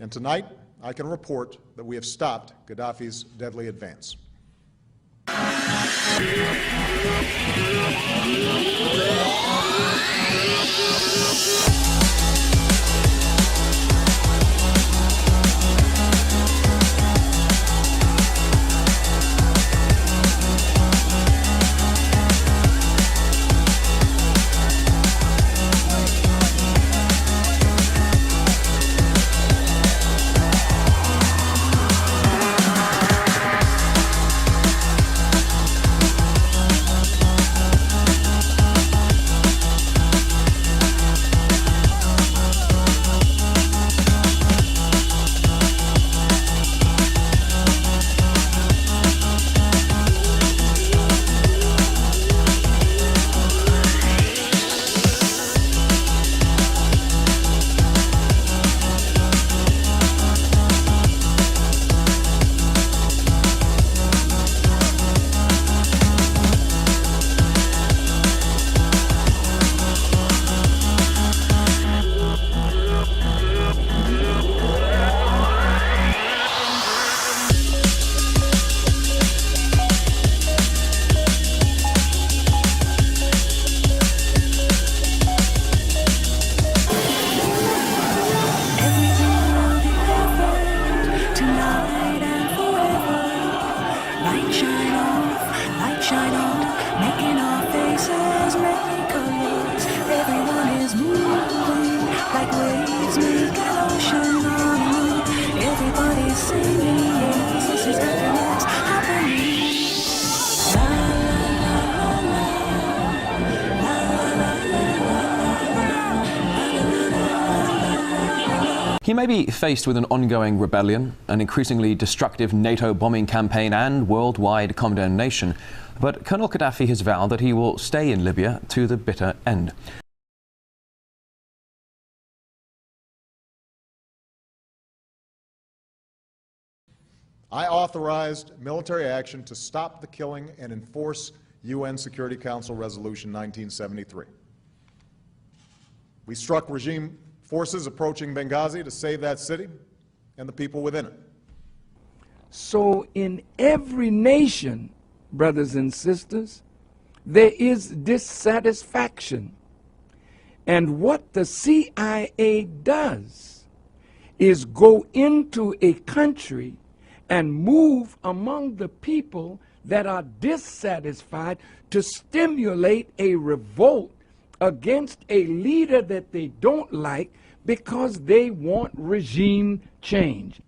And tonight, I can report that we have stopped Gaddafi's deadly advance. He may be faced with an ongoing rebellion, an increasingly destructive NATO bombing campaign and worldwide condemnation, but Colonel Gaddafi has vowed that he will stay in Libya to the bitter end. I authorized military action to stop the killing and enforce UN Security Council Resolution 1973. We struck regime forces approaching Benghazi to save that city and the people within it. So in every nation, brothers and sisters, there is dissatisfaction. And what the CIA does is go into a country and move among the people that are dissatisfied to stimulate a revolt against a leader that they don't like because they want regime change.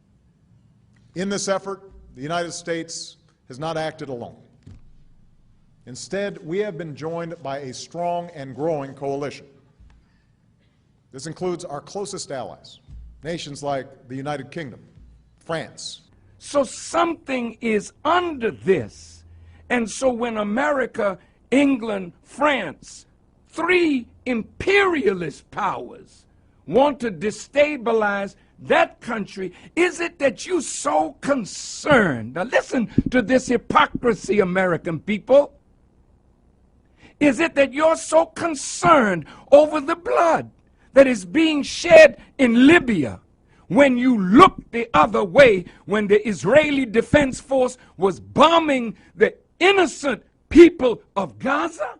In this effort, the United States has not acted alone. Instead, we have been joined by a strong and growing coalition. This includes our closest allies, nations like the United Kingdom, France. So something is under this. And so when America, England, France, three imperialist powers want to destabilize that country, is it that you're so concerned? Now listen to this hypocrisy, American people. Is it that you're so concerned over the blood that is being shed in Libya when you look the other way when the Israeli Defense Force was bombing the innocent people of Gaza?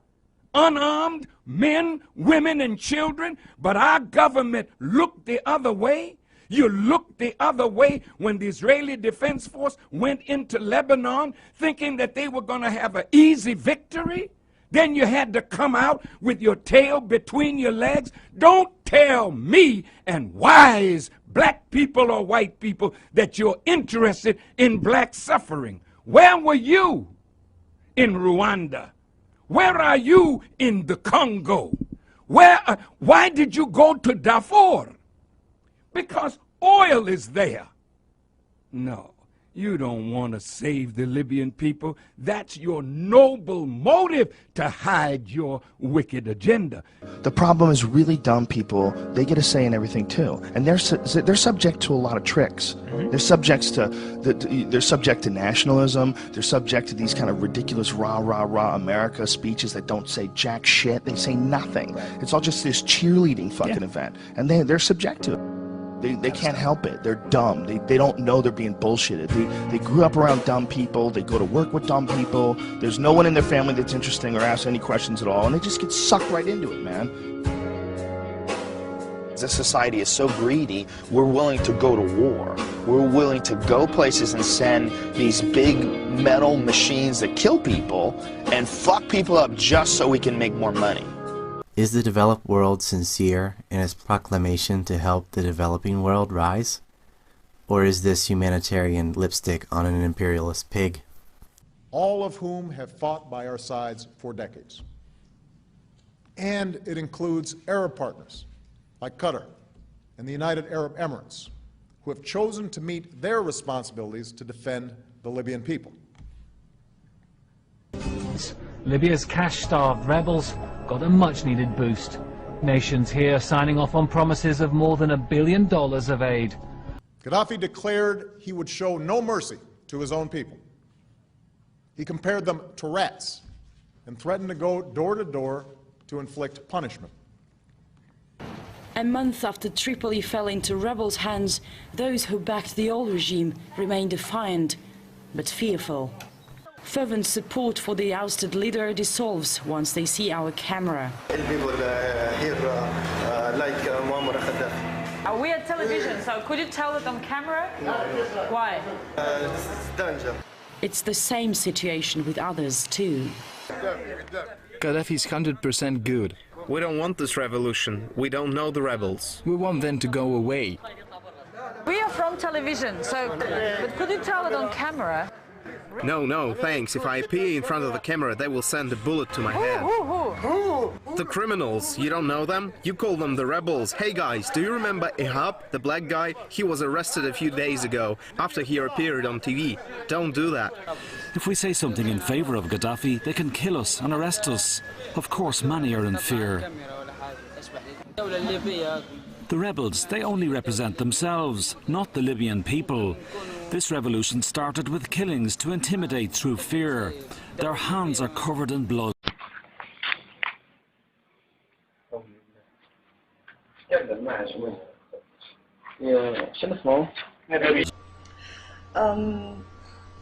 Unarmed men, women, and children, but our government looked the other way? You looked the other way when the Israeli Defense Force went into Lebanon thinking that they were going to have an easy victory? Then you had to come out with your tail between your legs? Don't tell me and wise black people or white people that you're interested in black suffering. Where were you in Rwanda? Where are you in the Congo? Why did you go to Darfur? Because oil is there. No, you don't want to save the Libyan people. That's your noble motive to hide your wicked agenda. The problem is really dumb people. They get a say in everything too, and they're subject to a lot of tricks. They're subject to nationalism. They're subject to these kind of ridiculous rah rah rah America speeches that don't say jack shit. They say nothing. It's all just this cheerleading fucking event, and they're subject to it. They can't help it. They're dumb. They don't know they're being bullshitted. They grew up around dumb people. They go to work with dumb people. There's no one in their family that's interesting or asks any questions at all, and they just get sucked right into it, man. This society is so greedy, we're willing to go to war. We're willing to go places and send these big metal machines that kill people and fuck people up just so we can make more money. Is the developed world sincere in its proclamation to help the developing world rise? Or is this humanitarian lipstick on an imperialist pig? All of whom have fought by our sides for decades. And it includes Arab partners like Qatar and the United Arab Emirates, who have chosen to meet their responsibilities to defend the Libyan people. Libya's cash-starved rebels got a much-needed boost. Nations here signing off on promises of more than $1 billion of aid. Gaddafi declared he would show no mercy to his own people. He compared them to rats and threatened to go door to door to inflict punishment. A month after Tripoli fell into rebels' hands, those who backed the old regime remain defiant, but fearful. Fervent support for the ousted leader dissolves once they see our camera. People here like Muammar Gaddafi. We are television, so could you tell it on camera? No. Why? It's danger. It's the same situation with others too. Gaddafi's 100% good. We don't want this revolution. We don't know the rebels. We want them to go away. We are from television, so but could you tell it on camera? No, thanks. If I appear in front of the camera, they will send a bullet to my head. The criminals, you don't know them? You call them the rebels. Hey guys, do you remember Ihab, the black guy? He was arrested a few days ago, after he appeared on TV. Don't do that. If we say something in favor of Gaddafi, they can kill us and arrest us. Of course, many are in fear. The rebels, they only represent themselves, not the Libyan people. This revolution started with killings to intimidate through fear. Their hands are covered in blood.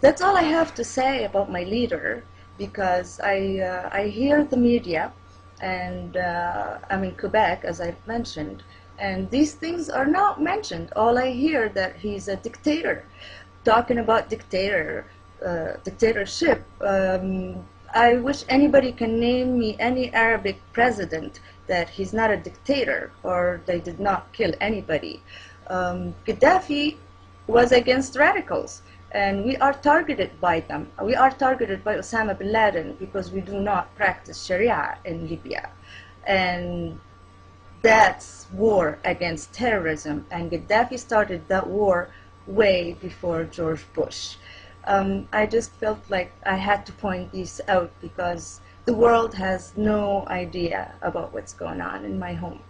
That's all I have to say about my leader, because I hear the media, and I'm in Quebec, as I've mentioned, and these things are not mentioned. All I hear that he's a dictator. Talking about dictatorship, I wish anybody can name me any Arabic president that he's not a dictator or they did not kill anybody. Gaddafi was against radicals, and we are targeted by them. We are targeted by Osama bin Laden because we do not practice Sharia in Libya. And that's war against terrorism, and Gaddafi started that war way before George Bush. I just felt like I had to point these out because the world has no idea about what's going on in my home.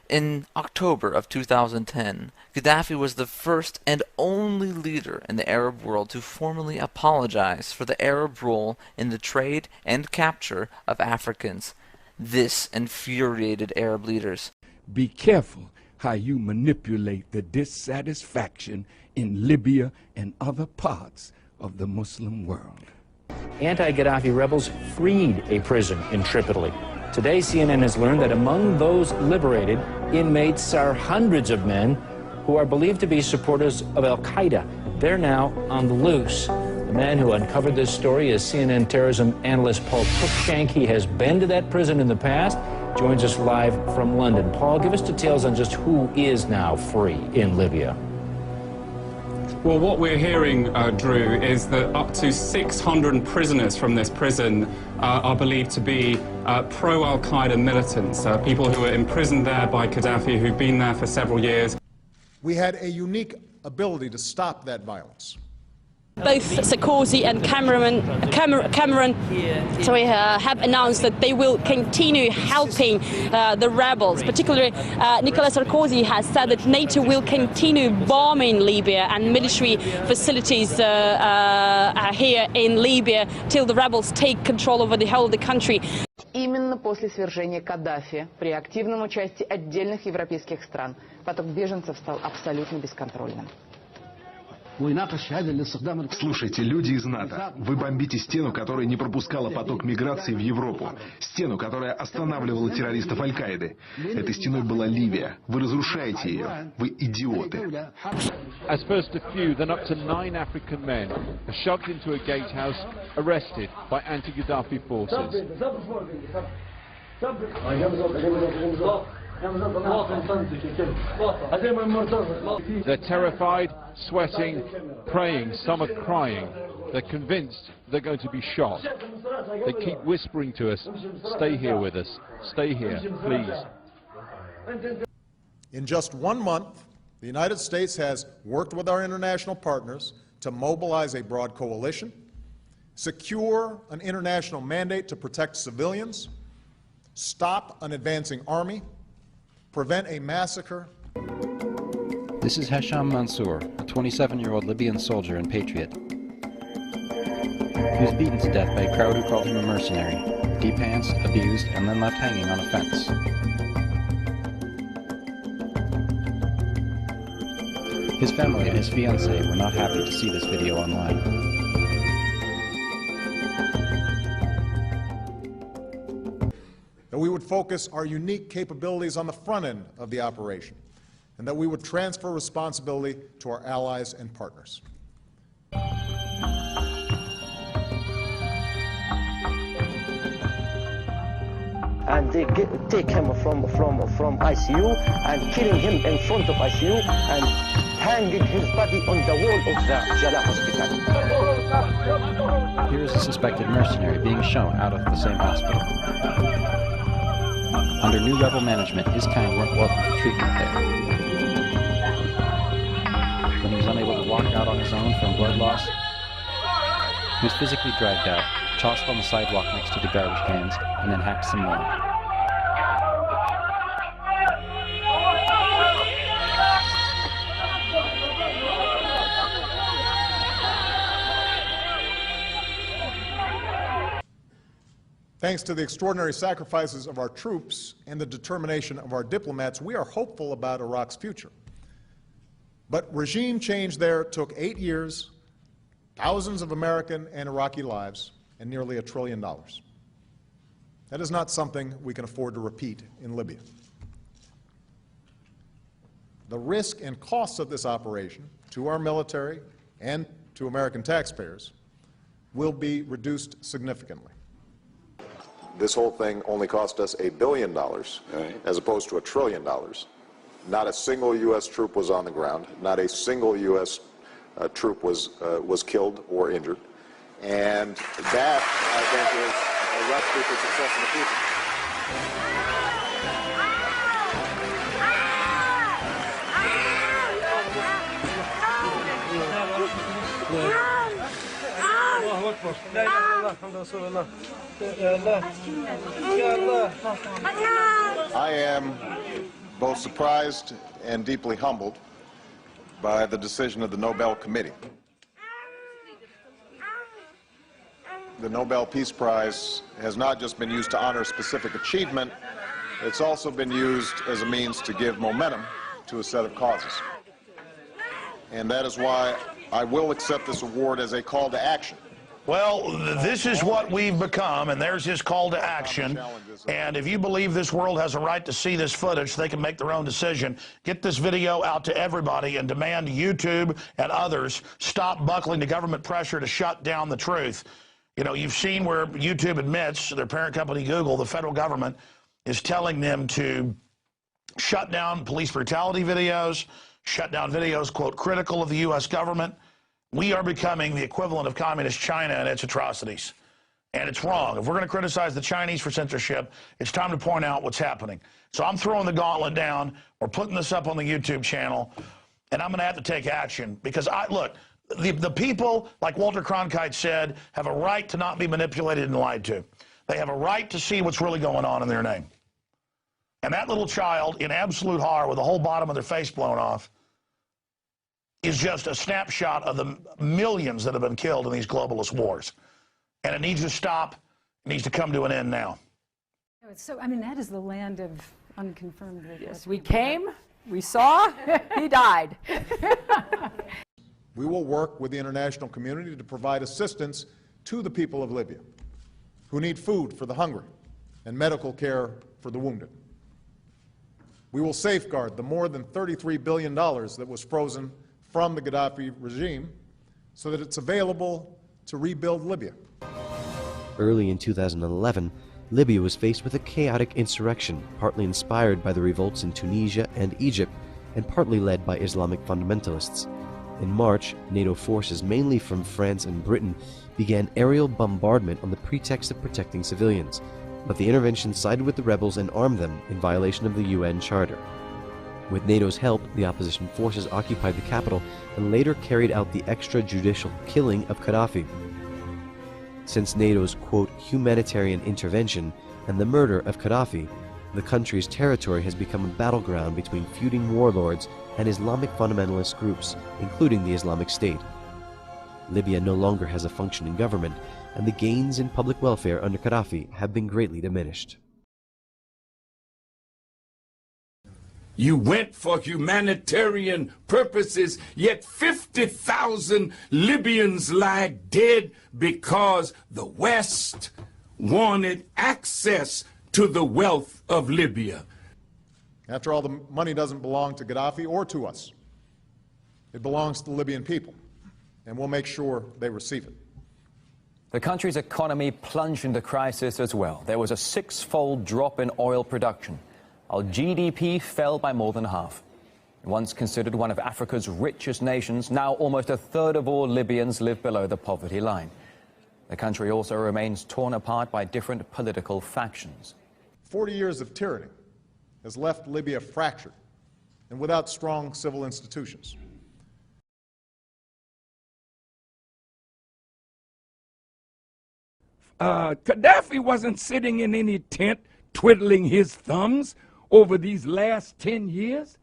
In October of 2010, Gaddafi was the first and only leader in the Arab world to formally apologize for the Arab role in the trade and capture of Africans. This infuriated Arab leaders. Be careful how you manipulate the dissatisfaction in Libya and other parts of the Muslim world. Anti-Gaddafi rebels freed a prison in Tripoli. Today, CNN has learned that among those liberated, inmates are hundreds of men who are believed to be supporters of Al-Qaeda. They're now on the loose. The man who uncovered this story is CNN terrorism analyst Paul Cruikshank. He has been to that prison in the past, joins us live from London. Paul, give us details on just who is now free in Libya. Well, what we're hearing, Drew, is that up to 600 prisoners from this prison are believed to be pro-Al-Qaeda militants, people who were imprisoned there by Gaddafi, who've been there for several years. We had a unique ability to stop that violence. Both Sarkozy and Cameron have announced that they will continue helping the rebels. Particularly, Nicolas Sarkozy has said that NATO will continue bombing Libya and military facilities here in Libya till the rebels take control over the whole of the country. Именно после свержения Каддафи, при активном участии отдельных европейских стран, поток беженцев стал абсолютно бесконтрольным. Слушайте, люди из НАТО, вы бомбите стену, которая не пропускала поток миграции в Европу. Стену, которая останавливала террористов Аль-Каиды. Этой стеной была Ливия. Вы разрушаете ее. Вы идиоты. As first a few, then up to 9 African men are shoved into a gatehouse, arrested by anti-Gaddafi forces. They're terrified, sweating, praying, some are crying. They're convinced they're going to be shot. They keep whispering to us, stay here with us, stay here, please. In just 1 month, the United States has worked with our international partners to mobilize a broad coalition, secure an international mandate to protect civilians, stop an advancing army, prevent a massacre. This is Hesham Mansour, a 27-year-old Libyan soldier and patriot. He was beaten to death by a crowd who called him a mercenary, depantsed, abused, and then left hanging on a fence. His family and his fiancée were not happy to see this video online. That we would focus our unique capabilities on the front end of the operation, and that we would transfer responsibility to our allies and partners. And they take him from ICU and killing him in front of ICU and hanging his body on the wall of the Jalal hospital. Here is a suspected mercenary being shown out of the same hospital. Under new rebel management, his kind weren't welcome for treatment there. When he was unable to walk out on his own from blood loss, he was physically dragged out, tossed on the sidewalk next to the garbage cans, and then hacked some more. Thanks to the extraordinary sacrifices of our troops and the determination of our diplomats, we are hopeful about Iraq's future. But regime change there took 8 years, thousands of American and Iraqi lives, and nearly $1 trillion. That is not something we can afford to repeat in Libya. The risk and costs of this operation to our military and to American taxpayers will be reduced significantly. This whole thing only cost us $1 billion, as opposed to $1 trillion. Not a single U.S. troop was on the ground. Not a single U.S. Troop was killed or injured. And that, I think, is a recipe for success in the future. I am both surprised and deeply humbled by the decision of the Nobel Committee. The Nobel Peace Prize has not just been used to honor a specific achievement, it's also been used as a means to give momentum to a set of causes. And that is why I will accept this award as a call to action. Well, this is what we've become, and there's his call to action. And if you believe this world has a right to see this footage, they can make their own decision. Get this video out to everybody and demand YouTube and others stop buckling to government pressure to shut down the truth. You know, you've seen where YouTube admits, their parent company Google, the federal government, is telling them to shut down police brutality videos, shut down videos, quote, critical of the U.S. government. We are becoming the equivalent of communist China and its atrocities. And it's wrong. If we're going to criticize the Chinese for censorship, it's time to point out what's happening. So I'm throwing the gauntlet down. We're putting this up on the YouTube channel, and I'm going to have to take action because, look, The people, like Walter Cronkite said, have a right to not be manipulated and lied to. They have a right to see what's really going on in their name. And that little child in absolute horror with the whole bottom of their face blown off is just a snapshot of the millions that have been killed in these globalist wars. And it needs to stop. It needs to come to an end now. So, I mean, that is the land of unconfirmed. Yes, we came, we saw, he died. We will work with the international community to provide assistance to the people of Libya who need food for the hungry and medical care for the wounded. We will safeguard the more than $33 billion that was frozen from the Gaddafi regime so that it's available to rebuild Libya. Early in 2011, Libya was faced with a chaotic insurrection, partly inspired by the revolts in Tunisia and Egypt, and partly led by Islamic fundamentalists. In March, NATO forces, mainly from France and Britain, began aerial bombardment on the pretext of protecting civilians, but the intervention sided with the rebels and armed them in violation of the UN Charter. With NATO's help, the opposition forces occupied the capital and later carried out the extrajudicial killing of Gaddafi. Since NATO's, quote, humanitarian intervention and the murder of Gaddafi, the country's territory has become a battleground between feuding warlords and Islamic fundamentalist groups, including the Islamic State. Libya no longer has a functioning government, and the gains in public welfare under Gaddafi have been greatly diminished. You went for humanitarian purposes, yet 50,000 Libyans lie dead because the West wanted access to the wealth of Libya. After all, the money doesn't belong to Gaddafi or to us. It belongs to the Libyan people, and we'll make sure they receive it. The country's economy plunged into crisis as well. There was a six-fold drop in oil production. Our GDP fell by more than half. Once considered one of Africa's richest nations, now almost a third of all Libyans live below the poverty line. The country also remains torn apart by different political factions. 40 years of tyranny has left Libya fractured and without strong civil institutions. Gaddafi wasn't sitting in any tent twiddling his thumbs over these last 10 years.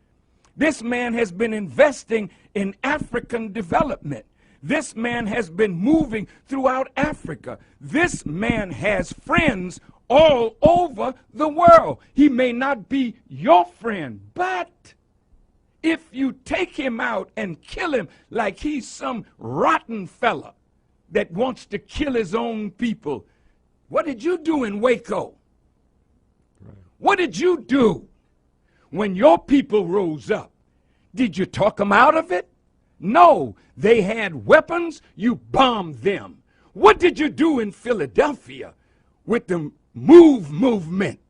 This man has been investing in African development. This man has been moving throughout Africa. This man has friends all over the world. He may not be your friend, but if you take him out and kill him like he's some rotten fella that wants to kill his own people, what did you do in Waco? What did you do when your people rose up? Did you talk them out of it? No, they had weapons, you bombed them. What did you do in Philadelphia with the movement?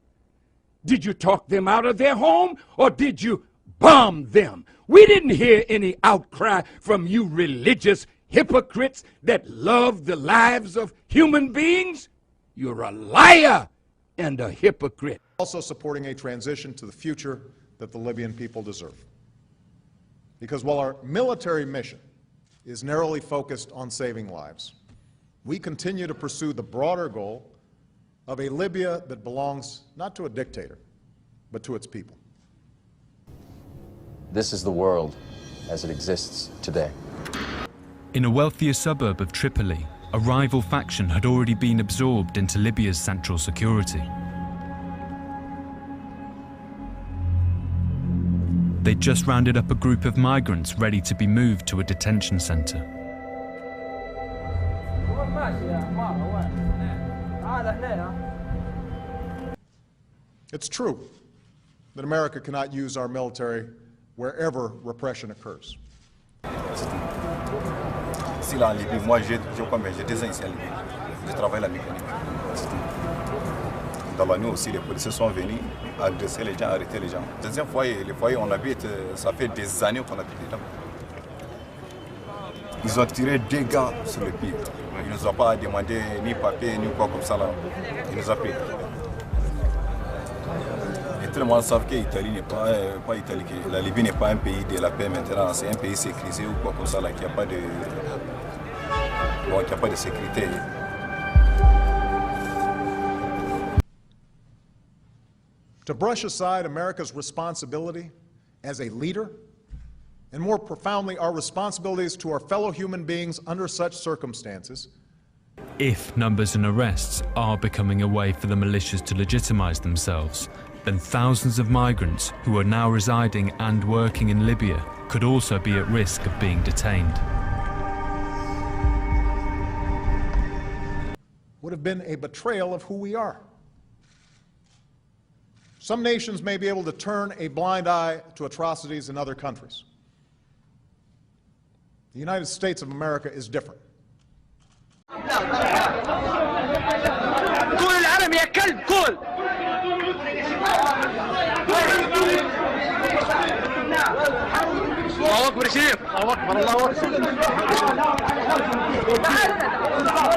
Did you talk them out of their home, or did you bomb them? We didn't hear any outcry from you religious hypocrites that love the lives of human beings. You're a liar and a hypocrite. Also supporting a transition to the future that the Libyan people deserve. Because while our military mission is narrowly focused on saving lives, we continue to pursue the broader goal of a Libya that belongs not to a dictator, but to its people. This is the world as it exists today. In a wealthier suburb of Tripoli, a rival faction had already been absorbed into Libya's central security. They'd just rounded up a group of migrants ready to be moved to a detention center. It's true that America cannot use our military wherever repression occurs. Ici là en Libye, moi j'ai des ans ici en Libye. Je travaille la mécanique. Dans la nuit aussi, les policiers sont venus agresser les gens, arrêter les gens. Deuxième foyer, les foyers on habite, ça fait des années qu'on habite dedans. Ils ont tiré 2 gars sur le pied. Ils ne nous ont pas demandé ni papier, ni quoi comme ça là. Ils nous ont pris. Et tout le monde sait que l'Italie n'est pas Italie, que la Libye n'est pas un pays de la paix maintenant, c'est un pays sécurisé ou quoi comme ça, là, qu'il n'y a pas de, bon, qu'il n'y a pas de sécurité. To brush aside America's responsibility as a leader, and more profoundly, our responsibilities to our fellow human beings under such circumstances. If numbers and arrests are becoming a way for the militias to legitimize themselves, then thousands of migrants who are now residing and working in Libya could also be at risk of being detained. Would have been a betrayal of who we are. Some nations may be able to turn a blind eye to atrocities in other countries. The United States of America is different. قول العالم يا كلب قول الله أكبر شريف الله أكبر الله أكبر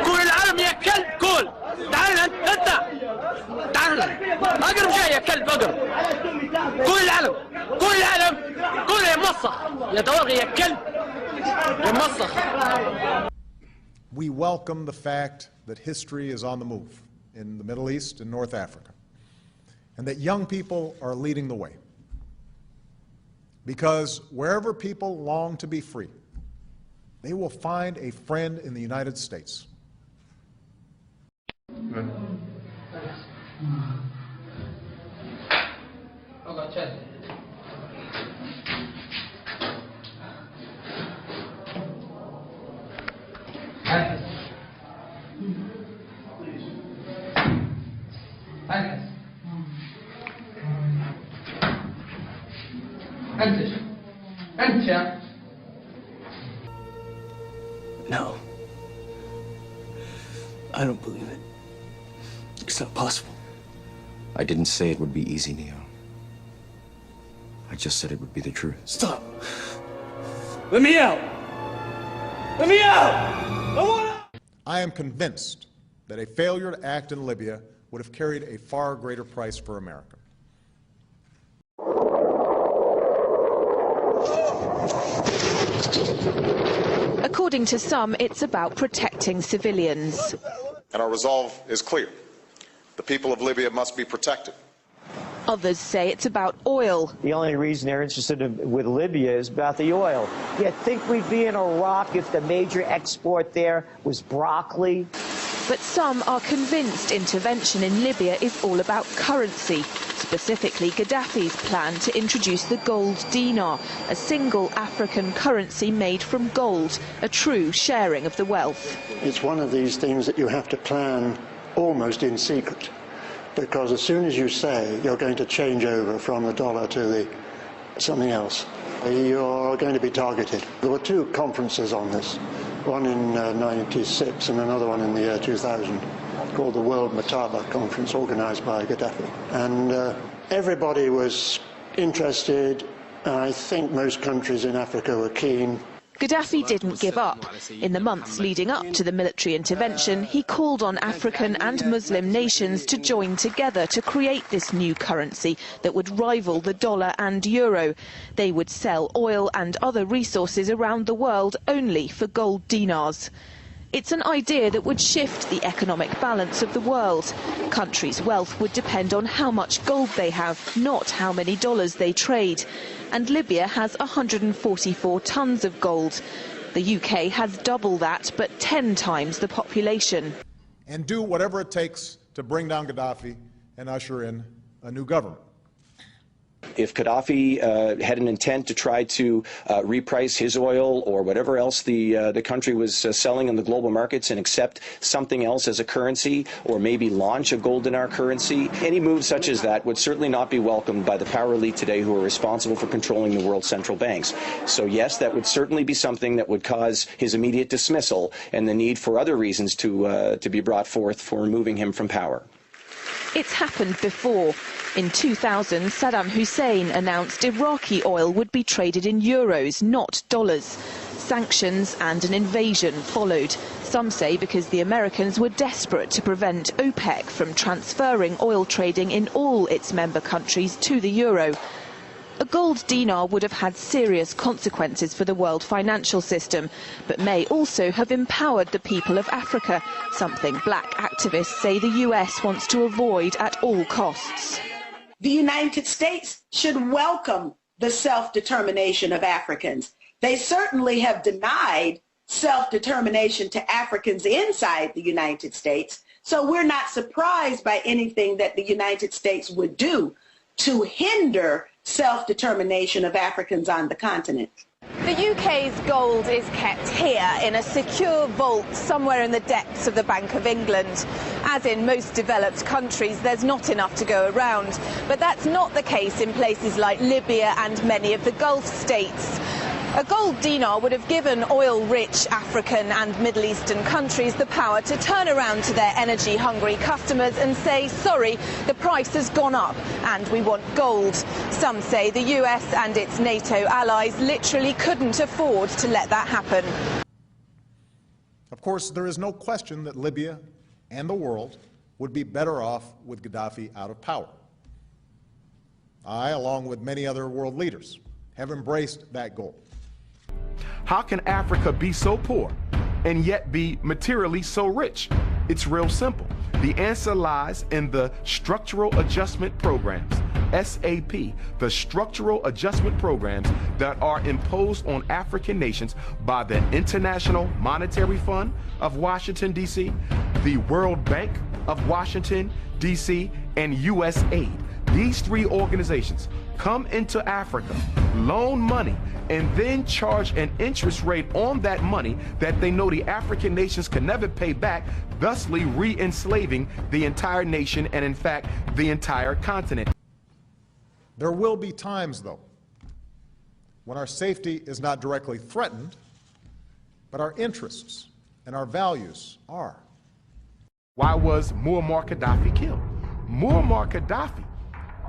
قول العالم يا كلب قول تعال أنت تعال أقرب شوية يا كلب أقرب قول العالم قول العالم قول يا مصخ يا دواغي يا كلب يا مصخ. We welcome the fact that history is on the move in the Middle East and North Africa, and that young people are leading the way. Because wherever people long to be free, they will find a friend in the United States. No. I don't believe it. It's not possible. I didn't say it would be easy, Neo. I just said it would be the truth. Stop. Let me out. Let me out. I want out. I am convinced that a failure to act in Libya would have carried a far greater price for America. According to some, it's about protecting civilians. And our resolve is clear. The people of Libya must be protected. Others say it's about oil. The only reason they're interested with Libya is about the oil. You think we'd be in Iraq if the major export there was broccoli? But some are convinced intervention in Libya is all about currency, specifically Gaddafi's plan to introduce the gold dinar, a single African currency made from gold, a true sharing of the wealth. It's one of these things that you have to plan almost in secret, because as soon as you say you're going to change over from the dollar to something else, you're going to be targeted. There were two conferences on this, one in '96 and another one in the year 2000, called the World Mataba Conference, organized by Gaddafi. And everybody was interested. I think most countries in Africa were keen. Gaddafi didn't give up. In the months leading up to the military intervention, he called on African and Muslim nations to join together to create this new currency that would rival the dollar and euro. They would sell oil and other resources around the world only for gold dinars. It's an idea that would shift the economic balance of the world. Countries' wealth would depend on how much gold they have, not how many dollars they trade. And Libya has 144 tons of gold. The UK has double that, but 10 times the population. And do whatever it takes to bring down Gaddafi and usher in a new government. If Gaddafi had an intent to try to reprice his oil or whatever else the country was selling in the global markets and accept something else as a currency, or maybe launch a gold dinar currency, any move such as that would certainly not be welcomed by the power elite today who are responsible for controlling the world's central banks. So yes, that would certainly be something that would cause his immediate dismissal and the need for other reasons to be brought forth for removing him from power. It's happened before. In 2000, Saddam Hussein announced Iraqi oil would be traded in euros, not dollars. Sanctions and an invasion followed. Some say because the Americans were desperate to prevent OPEC from transferring oil trading in all its member countries to the euro. A gold dinar would have had serious consequences for the world financial system, but may also have empowered the people of Africa, something black activists say the US wants to avoid at all costs. The United States should welcome the self-determination of Africans. They certainly have denied self-determination to Africans inside the United States, so we're not surprised by anything that the United States would do to hinder self-determination of Africans on the continent. The UK's gold is kept here in a secure vault somewhere in the depths of the Bank of England. As in most developed countries, there's not enough to go around. But that's not the case in places like Libya and many of the Gulf states. A gold dinar would have given oil-rich African and Middle Eastern countries the power to turn around to their energy-hungry customers and say, sorry, the price has gone up and we want gold. Some say the US and its NATO allies literally couldn't afford to let that happen. Of course, there is no question that Libya and the world would be better off with Gaddafi out of power. I, along with many other world leaders, have embraced that goal. How can Africa be so poor and yet be materially so rich? It's real simple. The answer lies in the Structural Adjustment Programs, SAP, the Structural Adjustment Programs that are imposed on African nations by the International Monetary Fund of Washington, D.C., the World Bank of Washington, D.C., and USAID. These three organizations come into Africa, loan money, and then charge an interest rate on that money that they know the African nations can never pay back, thusly re-enslaving the entire nation and, in fact, the entire continent. There will be times, though, when our safety is not directly threatened, but our interests and our values are. Why was Muammar Gaddafi killed? Muammar Gaddafi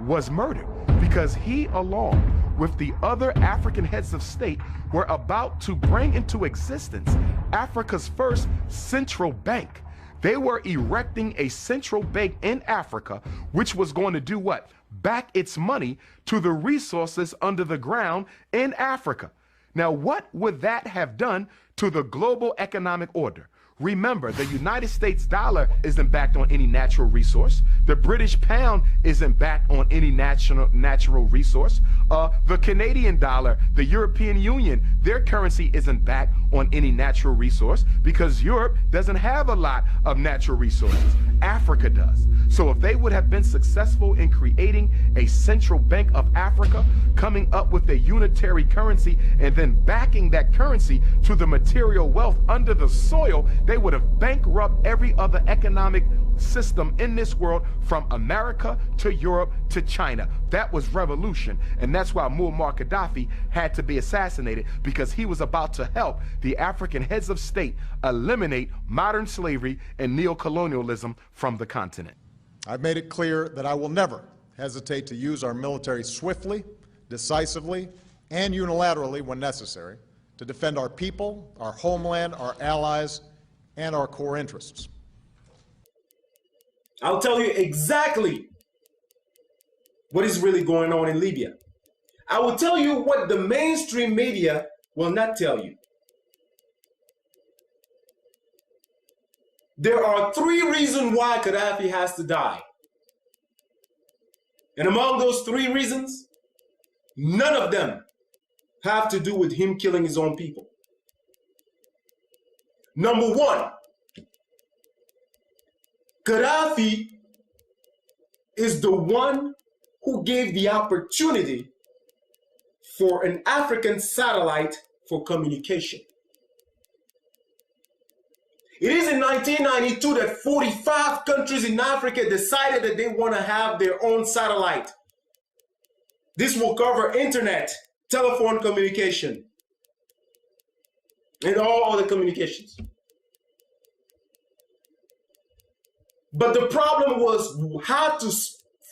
was murdered because he, along with the other African heads of state, were about to bring into existence Africa's first central bank. They were erecting a central bank in Africa, which was going to do what? Back its money to the resources under the ground in Africa. Now, what would that have done to the global economic order? Remember, the United States dollar isn't backed on any natural resource. The British pound isn't backed on any natural resource. The Canadian dollar, the European Union, their currency isn't backed on any natural resource because Europe doesn't have a lot of natural resources. Africa does. So if they would have been successful in creating a central bank of Africa, coming up with a unitary currency, and then backing that currency to the material wealth under the soil, they would have bankrupted every other economic system in this world, from America to Europe to China. That was revolution, and that's why Muammar Gaddafi had to be assassinated, because he was about to help the African heads of state eliminate modern slavery and neocolonialism from the continent. I've made it clear that I will never hesitate to use our military swiftly, decisively, and unilaterally when necessary to defend our people, our homeland, our allies, and our core interests. I'll tell you exactly what is really going on in Libya. I will tell you what the mainstream media will not tell you. There are 3 reasons why Gaddafi has to die. And among those 3 reasons, none of them have to do with him killing his own people. Number 1, Gaddafi is the one who gave the opportunity for an African satellite for communication. It is in 1992 that 45 countries in Africa decided that they want to have their own satellite. This will cover internet, telephone communication, and all other communications. But the problem was how to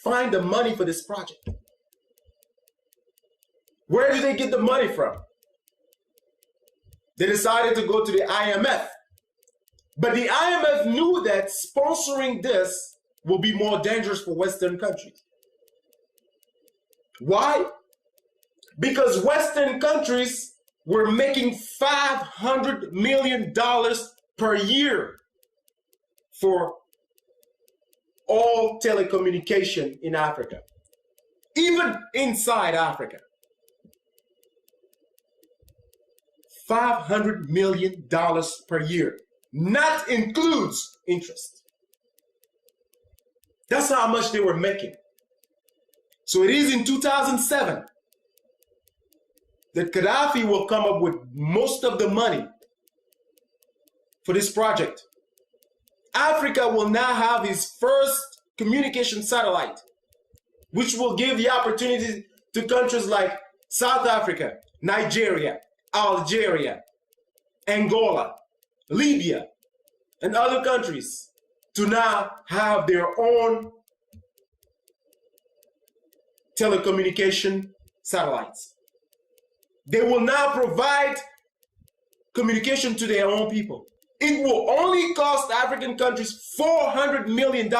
find the money for this project. Where did they get the money from? They decided to go to the IMF. But the IMF knew that sponsoring this will be more dangerous for Western countries. Why? Because Western countries were making $500 million per year for all telecommunication in Africa, even inside Africa. $500 million per year. Not includes interest. That's how much they were making. So it is in 2007 that Gaddafi will come up with most of the money for this project. Africa will now have its first communication satellite, which will give the opportunity to countries like South Africa, Nigeria, Algeria, Angola, Libya, and other countries to now have their own telecommunication satellites. They will now provide communication to their own people. It will only cost African countries $400 million,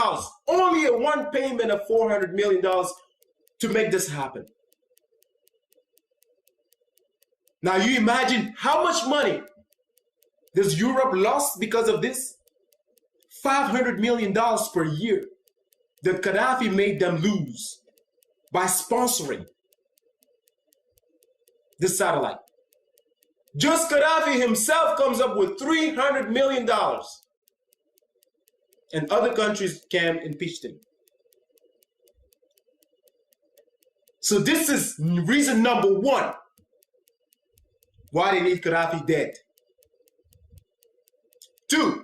only a one payment of $400 million to make this happen. Now you imagine how much money does Europe lost because of this? $500 million per year that Gaddafi made them lose by sponsoring this satellite. Just Gaddafi himself comes up with $300 million. And other countries can impeach him. So this is reason number one why they need Gaddafi dead. 2,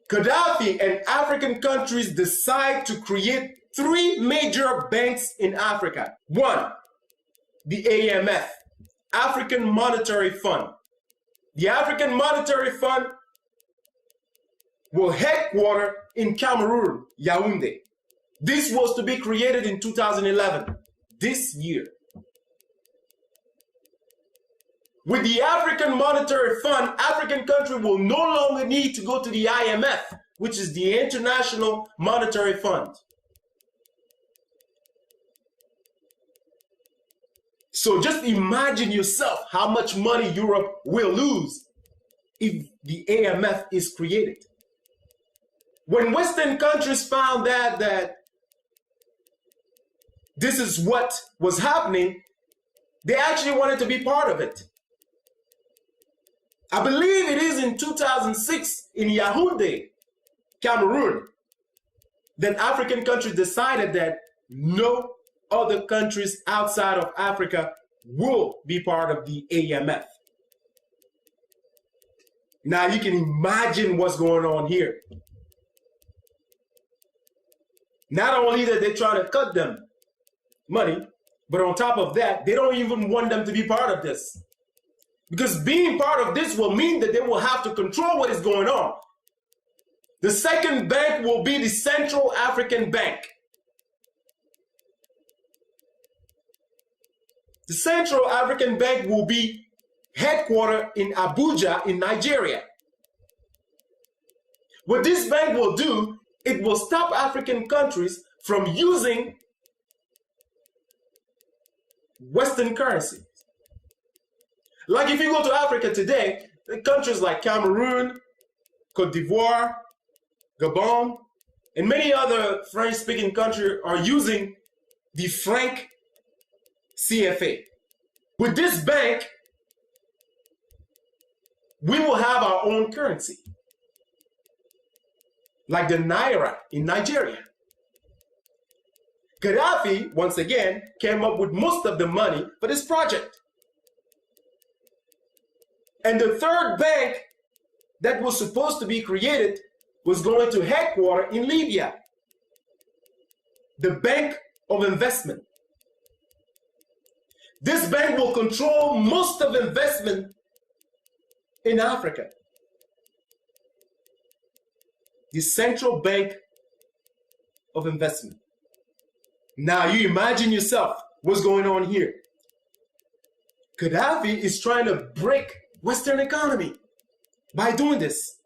Gaddafi and African countries decide to create 3 major banks in Africa. 1, the AMF, African Monetary Fund. The African Monetary Fund will headquarter in Cameroon, Yaoundé. This was to be created in 2011, this year. With the African Monetary Fund, African countries will no longer need to go to the IMF, which is the International Monetary Fund. So just imagine yourself how much money Europe will lose if the AMF is created. When Western countries found that this is what was happening, they actually wanted to be part of it. I believe it is in 2006 in Yaoundé, Cameroon, that African countries decided that no other countries outside of Africa will be part of the AMF. Now you can imagine what's going on here. Not only that they're trying to cut them money, but on top of that, they don't even want them to be part of this. Because being part of this will mean that they will have to control what is going on. The second bank will be the Central African Bank. The Central African Bank will be headquartered in Abuja in Nigeria. What this bank will do, it will stop African countries from using Western currency. Like if you go to Africa today, countries like Cameroon, Cote d'Ivoire, Gabon, and many other French-speaking countries are using the franc CFA. With this bank, we will have our own currency, like the Naira in Nigeria. Gaddafi, once again, came up with most of the money for this project. And the third bank that was supposed to be created was going to headquarter in Libya, the Bank of Investment. This bank will control most of investment in Africa. The Central Bank of Investment. Now you imagine yourself what's going on here. Gaddafi is trying to break Western economy. by doing this.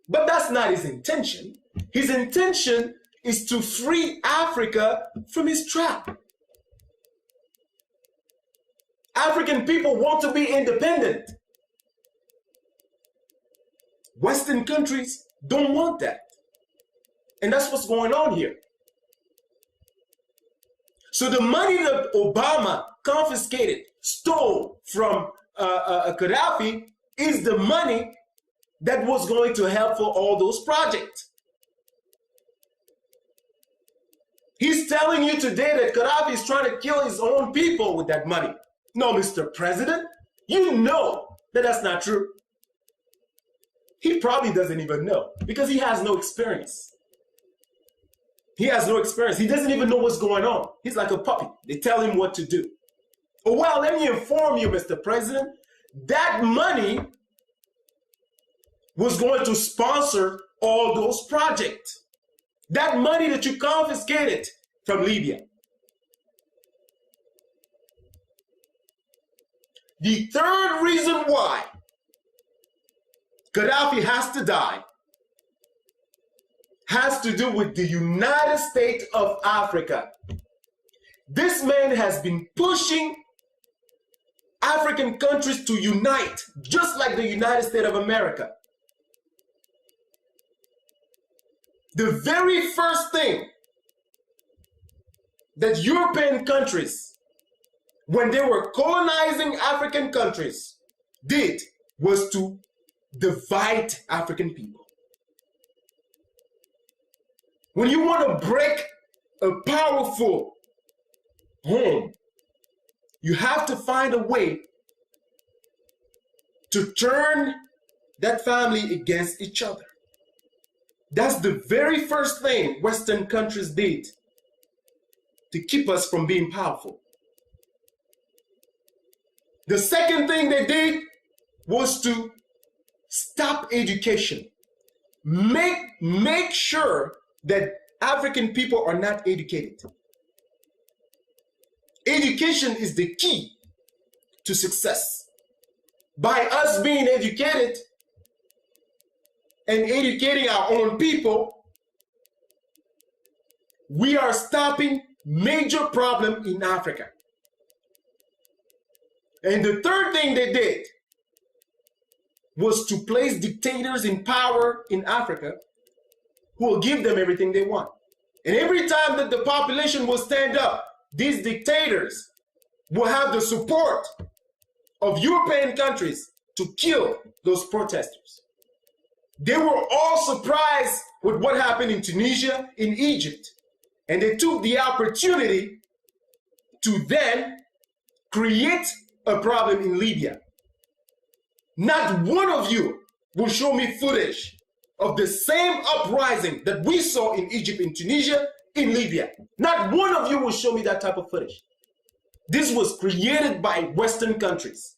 But that's not his intention. His intention is to free Africa from his trap. African people want to be independent. Western countries don't want that. And that's what's going on here. So the money that Obama confiscated, stole from Gaddafi is the money that was going to help for all those projects. He's telling you today that Gaddafi is trying to kill his own people with that money. No, Mr. President, you know that that's not true. He probably doesn't even know because he has no experience. He has no experience. He doesn't even know what's going on. He's like a puppy. They tell him what to do. Oh, well, let me inform you, Mr. President, that money was going to sponsor all those projects. That money that you confiscated from Libya. The third reason why Gaddafi has to die has to do with the United States of Africa. This man has been pushing African countries to unite, just like the United States of America. The very first thing that European countries, when they were colonizing African countries, did was to divide African people. When you want to break a powerful home, you have to find a way to turn that family against each other. That's the very first thing Western countries did to keep us from being powerful. The second thing they did was to stop education. Make sure that African people are not educated. Education is the key to success. By us being educated and educating our own people, we are stopping major problems in Africa. And the third thing they did was to place dictators in power in Africa who will give them everything they want. And every time that the population will stand up, these dictators will have the support of European countries to kill those protesters. They were all surprised with what happened in Tunisia, in Egypt, and they took the opportunity to then create a problem in Libya. Not one of you will show me footage of the same uprising that we saw in Egypt, in Tunisia, in Libya. Not one of you will show me that type of footage. This was created by Western countries.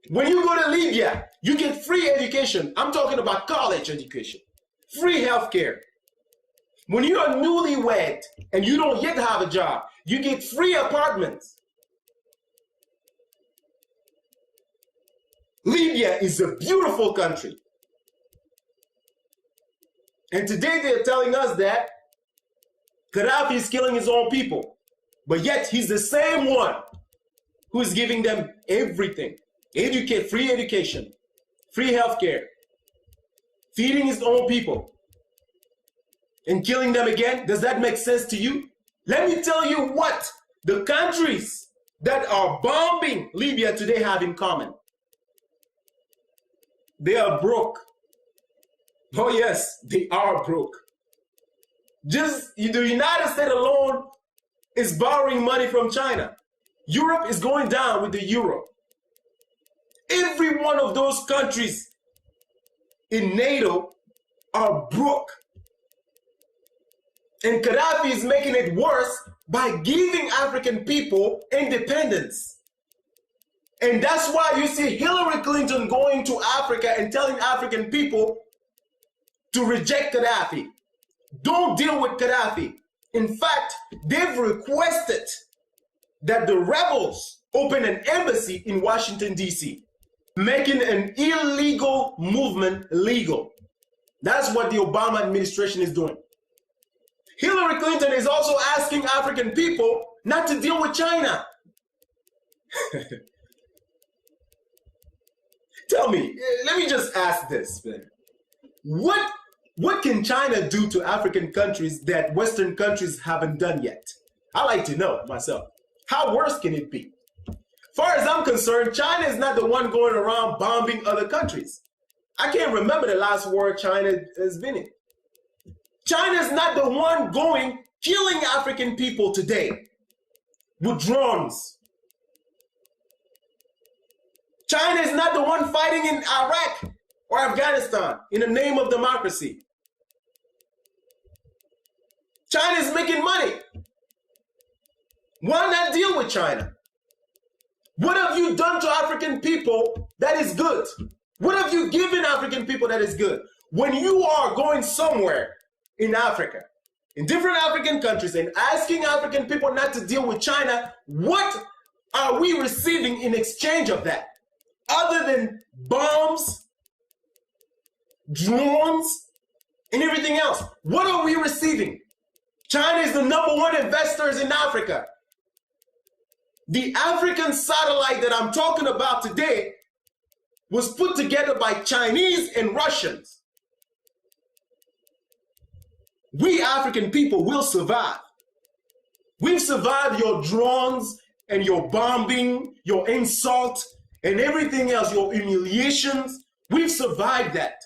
When you go to Libya, you get free education. I'm talking about college education, free healthcare. When you're newlywed and you don't yet have a job, you get free apartments. Libya is a beautiful country. And today they're telling us that Gaddafi is killing his own people. But yet he's the same one who is giving them everything. Free education, free healthcare, feeding his own people, and killing them again. Does that make sense to you? Let me tell you what the countries that are bombing Libya today have in common. They are broke. Oh yes, they are broke. Just the United States alone is borrowing money from China. Europe is going down with the euro. Every one of those countries in NATO are broke. And Gaddafi is making it worse by giving African people independence. And that's why you see Hillary Clinton going to Africa and telling African people to reject Gaddafi. Don't deal with Gaddafi. In fact, they've requested that the rebels open an embassy in Washington, D.C., making an illegal movement legal. That's what the Obama administration is doing. Hillary Clinton is also asking African people not to deal with China. Tell me, let me just ask this, man. What can China do to African countries that Western countries haven't done yet? I like to know myself. How worse can it be? As far as I'm concerned, China is not the one going around bombing other countries. I can't remember the last war China has been in. China is not the one going killing African people today with drones. China is not the one fighting in Iraq or Afghanistan in the name of democracy. China is making money. Why not deal with China? What have you done to African people that is good? What have you given African people that is good? When you are going somewhere in Africa, in different African countries, and asking African people not to deal with China, what are we receiving in exchange of that? Other than bombs, drones, and everything else. What are we receiving? China is the #1 investors in Africa. The African satellite that I'm talking about today was put together by Chinese and Russians. We African people will survive. We've survived your drones and your bombing, your insult, and everything else, your humiliations. We've survived that.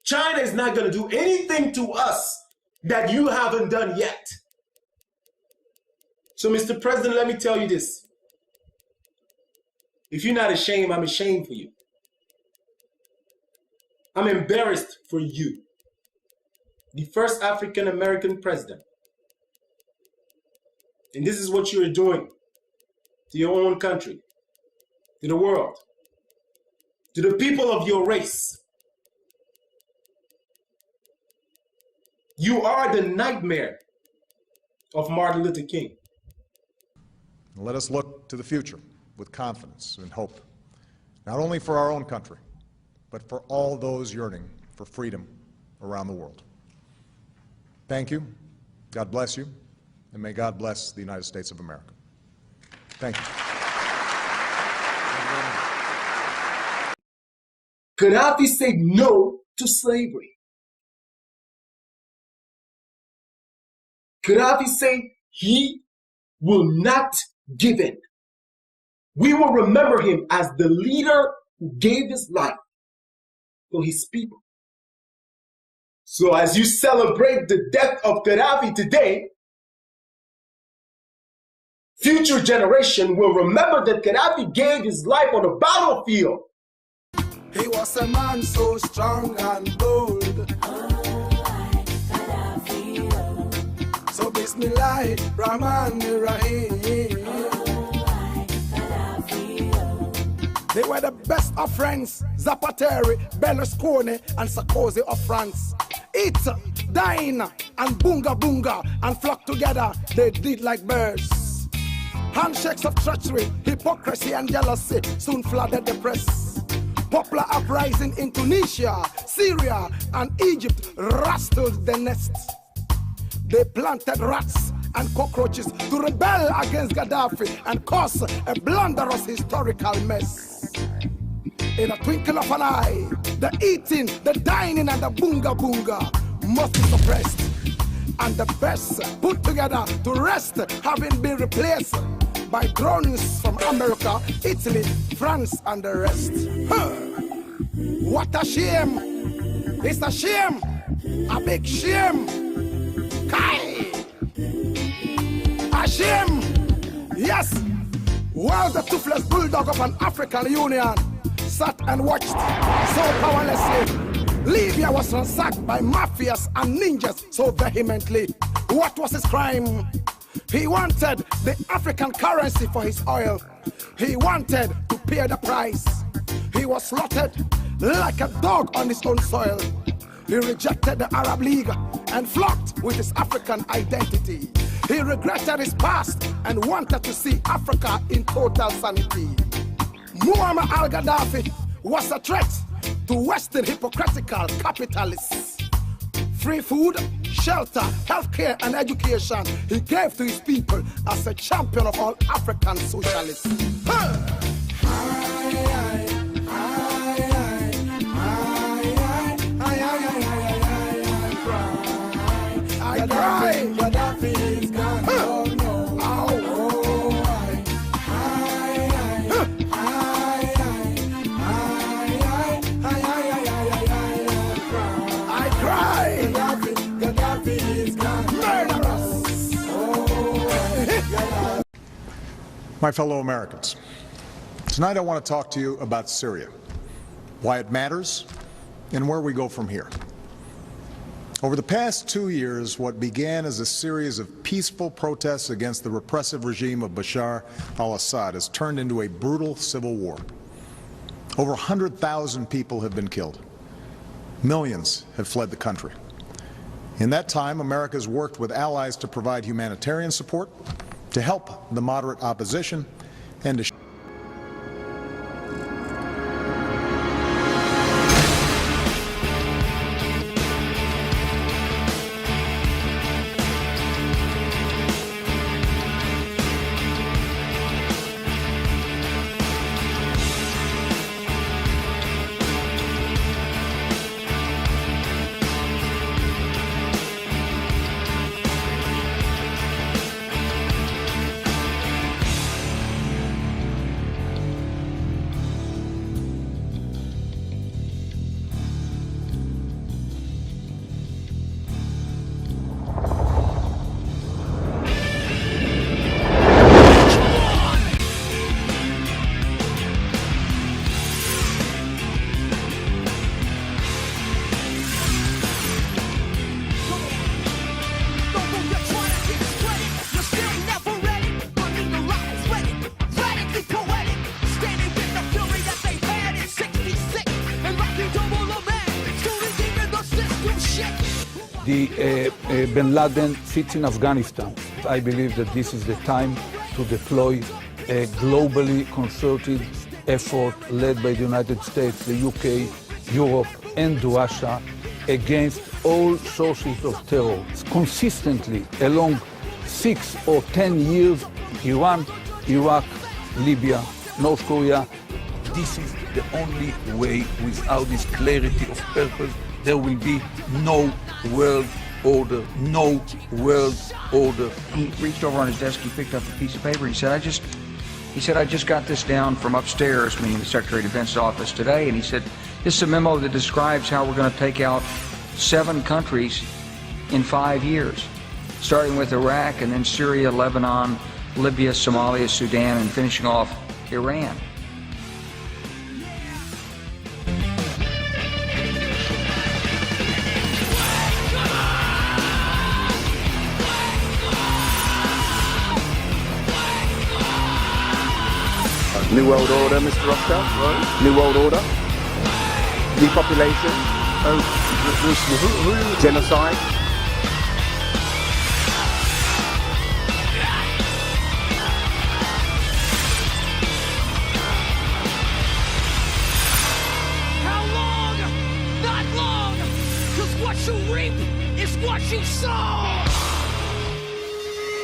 China is not going to do anything to us that you haven't done yet. So, Mr. President, let me tell you this. If you're not ashamed, I'm ashamed for you. I'm embarrassed for you. The first African-American president. And this is what you're doing to your own country, to the world, to the people of your race. You are the nightmare of Martin Luther King. Let us look to the future with confidence and hope, not only for our own country, but for all those yearning for freedom around the world. Thank you, God bless you, and may God bless the United States of America. Thank you. Gaddafi said no to slavery. Gaddafi said he will not give in. We will remember him as the leader who gave his life for his people. So as you celebrate the death of Gaddafi today, future generation will remember that Gaddafi gave his life on the battlefield. He was a man so strong and bold. So Bismillah, Rahman Rahim. They were the best of friends, Zapateri, Berlusconi, and Sarkozy of France. Eat, dine, and boonga boonga, and flock together, they did like birds. Handshakes of treachery, hypocrisy, and jealousy soon flooded the press. Popular uprising in Tunisia, Syria, and Egypt rustled the nest. They planted rats and cockroaches to rebel against Gaddafi and cause a blunderous historical mess. In a twinkle of an eye, the eating, the dining, and the boonga boonga must be suppressed, and the best put together to rest, having been replaced by drones from America, Italy, France, and the rest. What a shame! It's a shame! A big shame! Kai! A shame! Yes! While the toothless bulldog of an African Union sat and watched so powerlessly, Libya was ransacked by mafias and ninjas so vehemently. What was his crime? He wanted the African currency for his oil. He wanted to pay the price. He was slaughtered like a dog on his own soil. He rejected the Arab League and flocked with his African identity. He regretted his past and wanted to see Africa in total sanity. Muammar al-Gaddafi was a threat to Western hypocritical capitalists. Free food, shelter, healthcare, and education he gave to his people as a champion of all African socialists. I cry. Gaddafi is gone. Oh no. I cry. Gaddafi is gone. Murderous. My fellow Americans, tonight I want to talk to you about Syria, why it matters, and where we go from here. Over the past 2 years, what began as a series of peaceful protests against the repressive regime of Bashar al-Assad has turned into a brutal civil war. Over 100,000 people have been killed. Millions have fled the country. In that time, America has worked with allies to provide humanitarian support, to help the moderate opposition, and to Bin Laden sits in Afghanistan. I believe that this is the time to deploy a globally concerted effort led by the United States, the UK, Europe, and Russia against all sources of terror. Consistently, along 6 or 10 years, Iran, Iraq, Libya, North Korea. This is the only way. Without this clarity of purpose, there will be no world order, no world order. He reached over on his desk, he picked up a piece of paper, he said, I just got this down from upstairs, meaning the Secretary of Defense's office today, and he said, this is a memo that describes how we're going to take out 7 countries in 5 years, starting with Iraq and then Syria, Lebanon, Libya, Somalia, Sudan, and finishing off Iran. New World Order, Mr. Oscar. Right. New World Order. Depopulation. Genocide. How long? Not long! 'Cause what you reap is what you sow!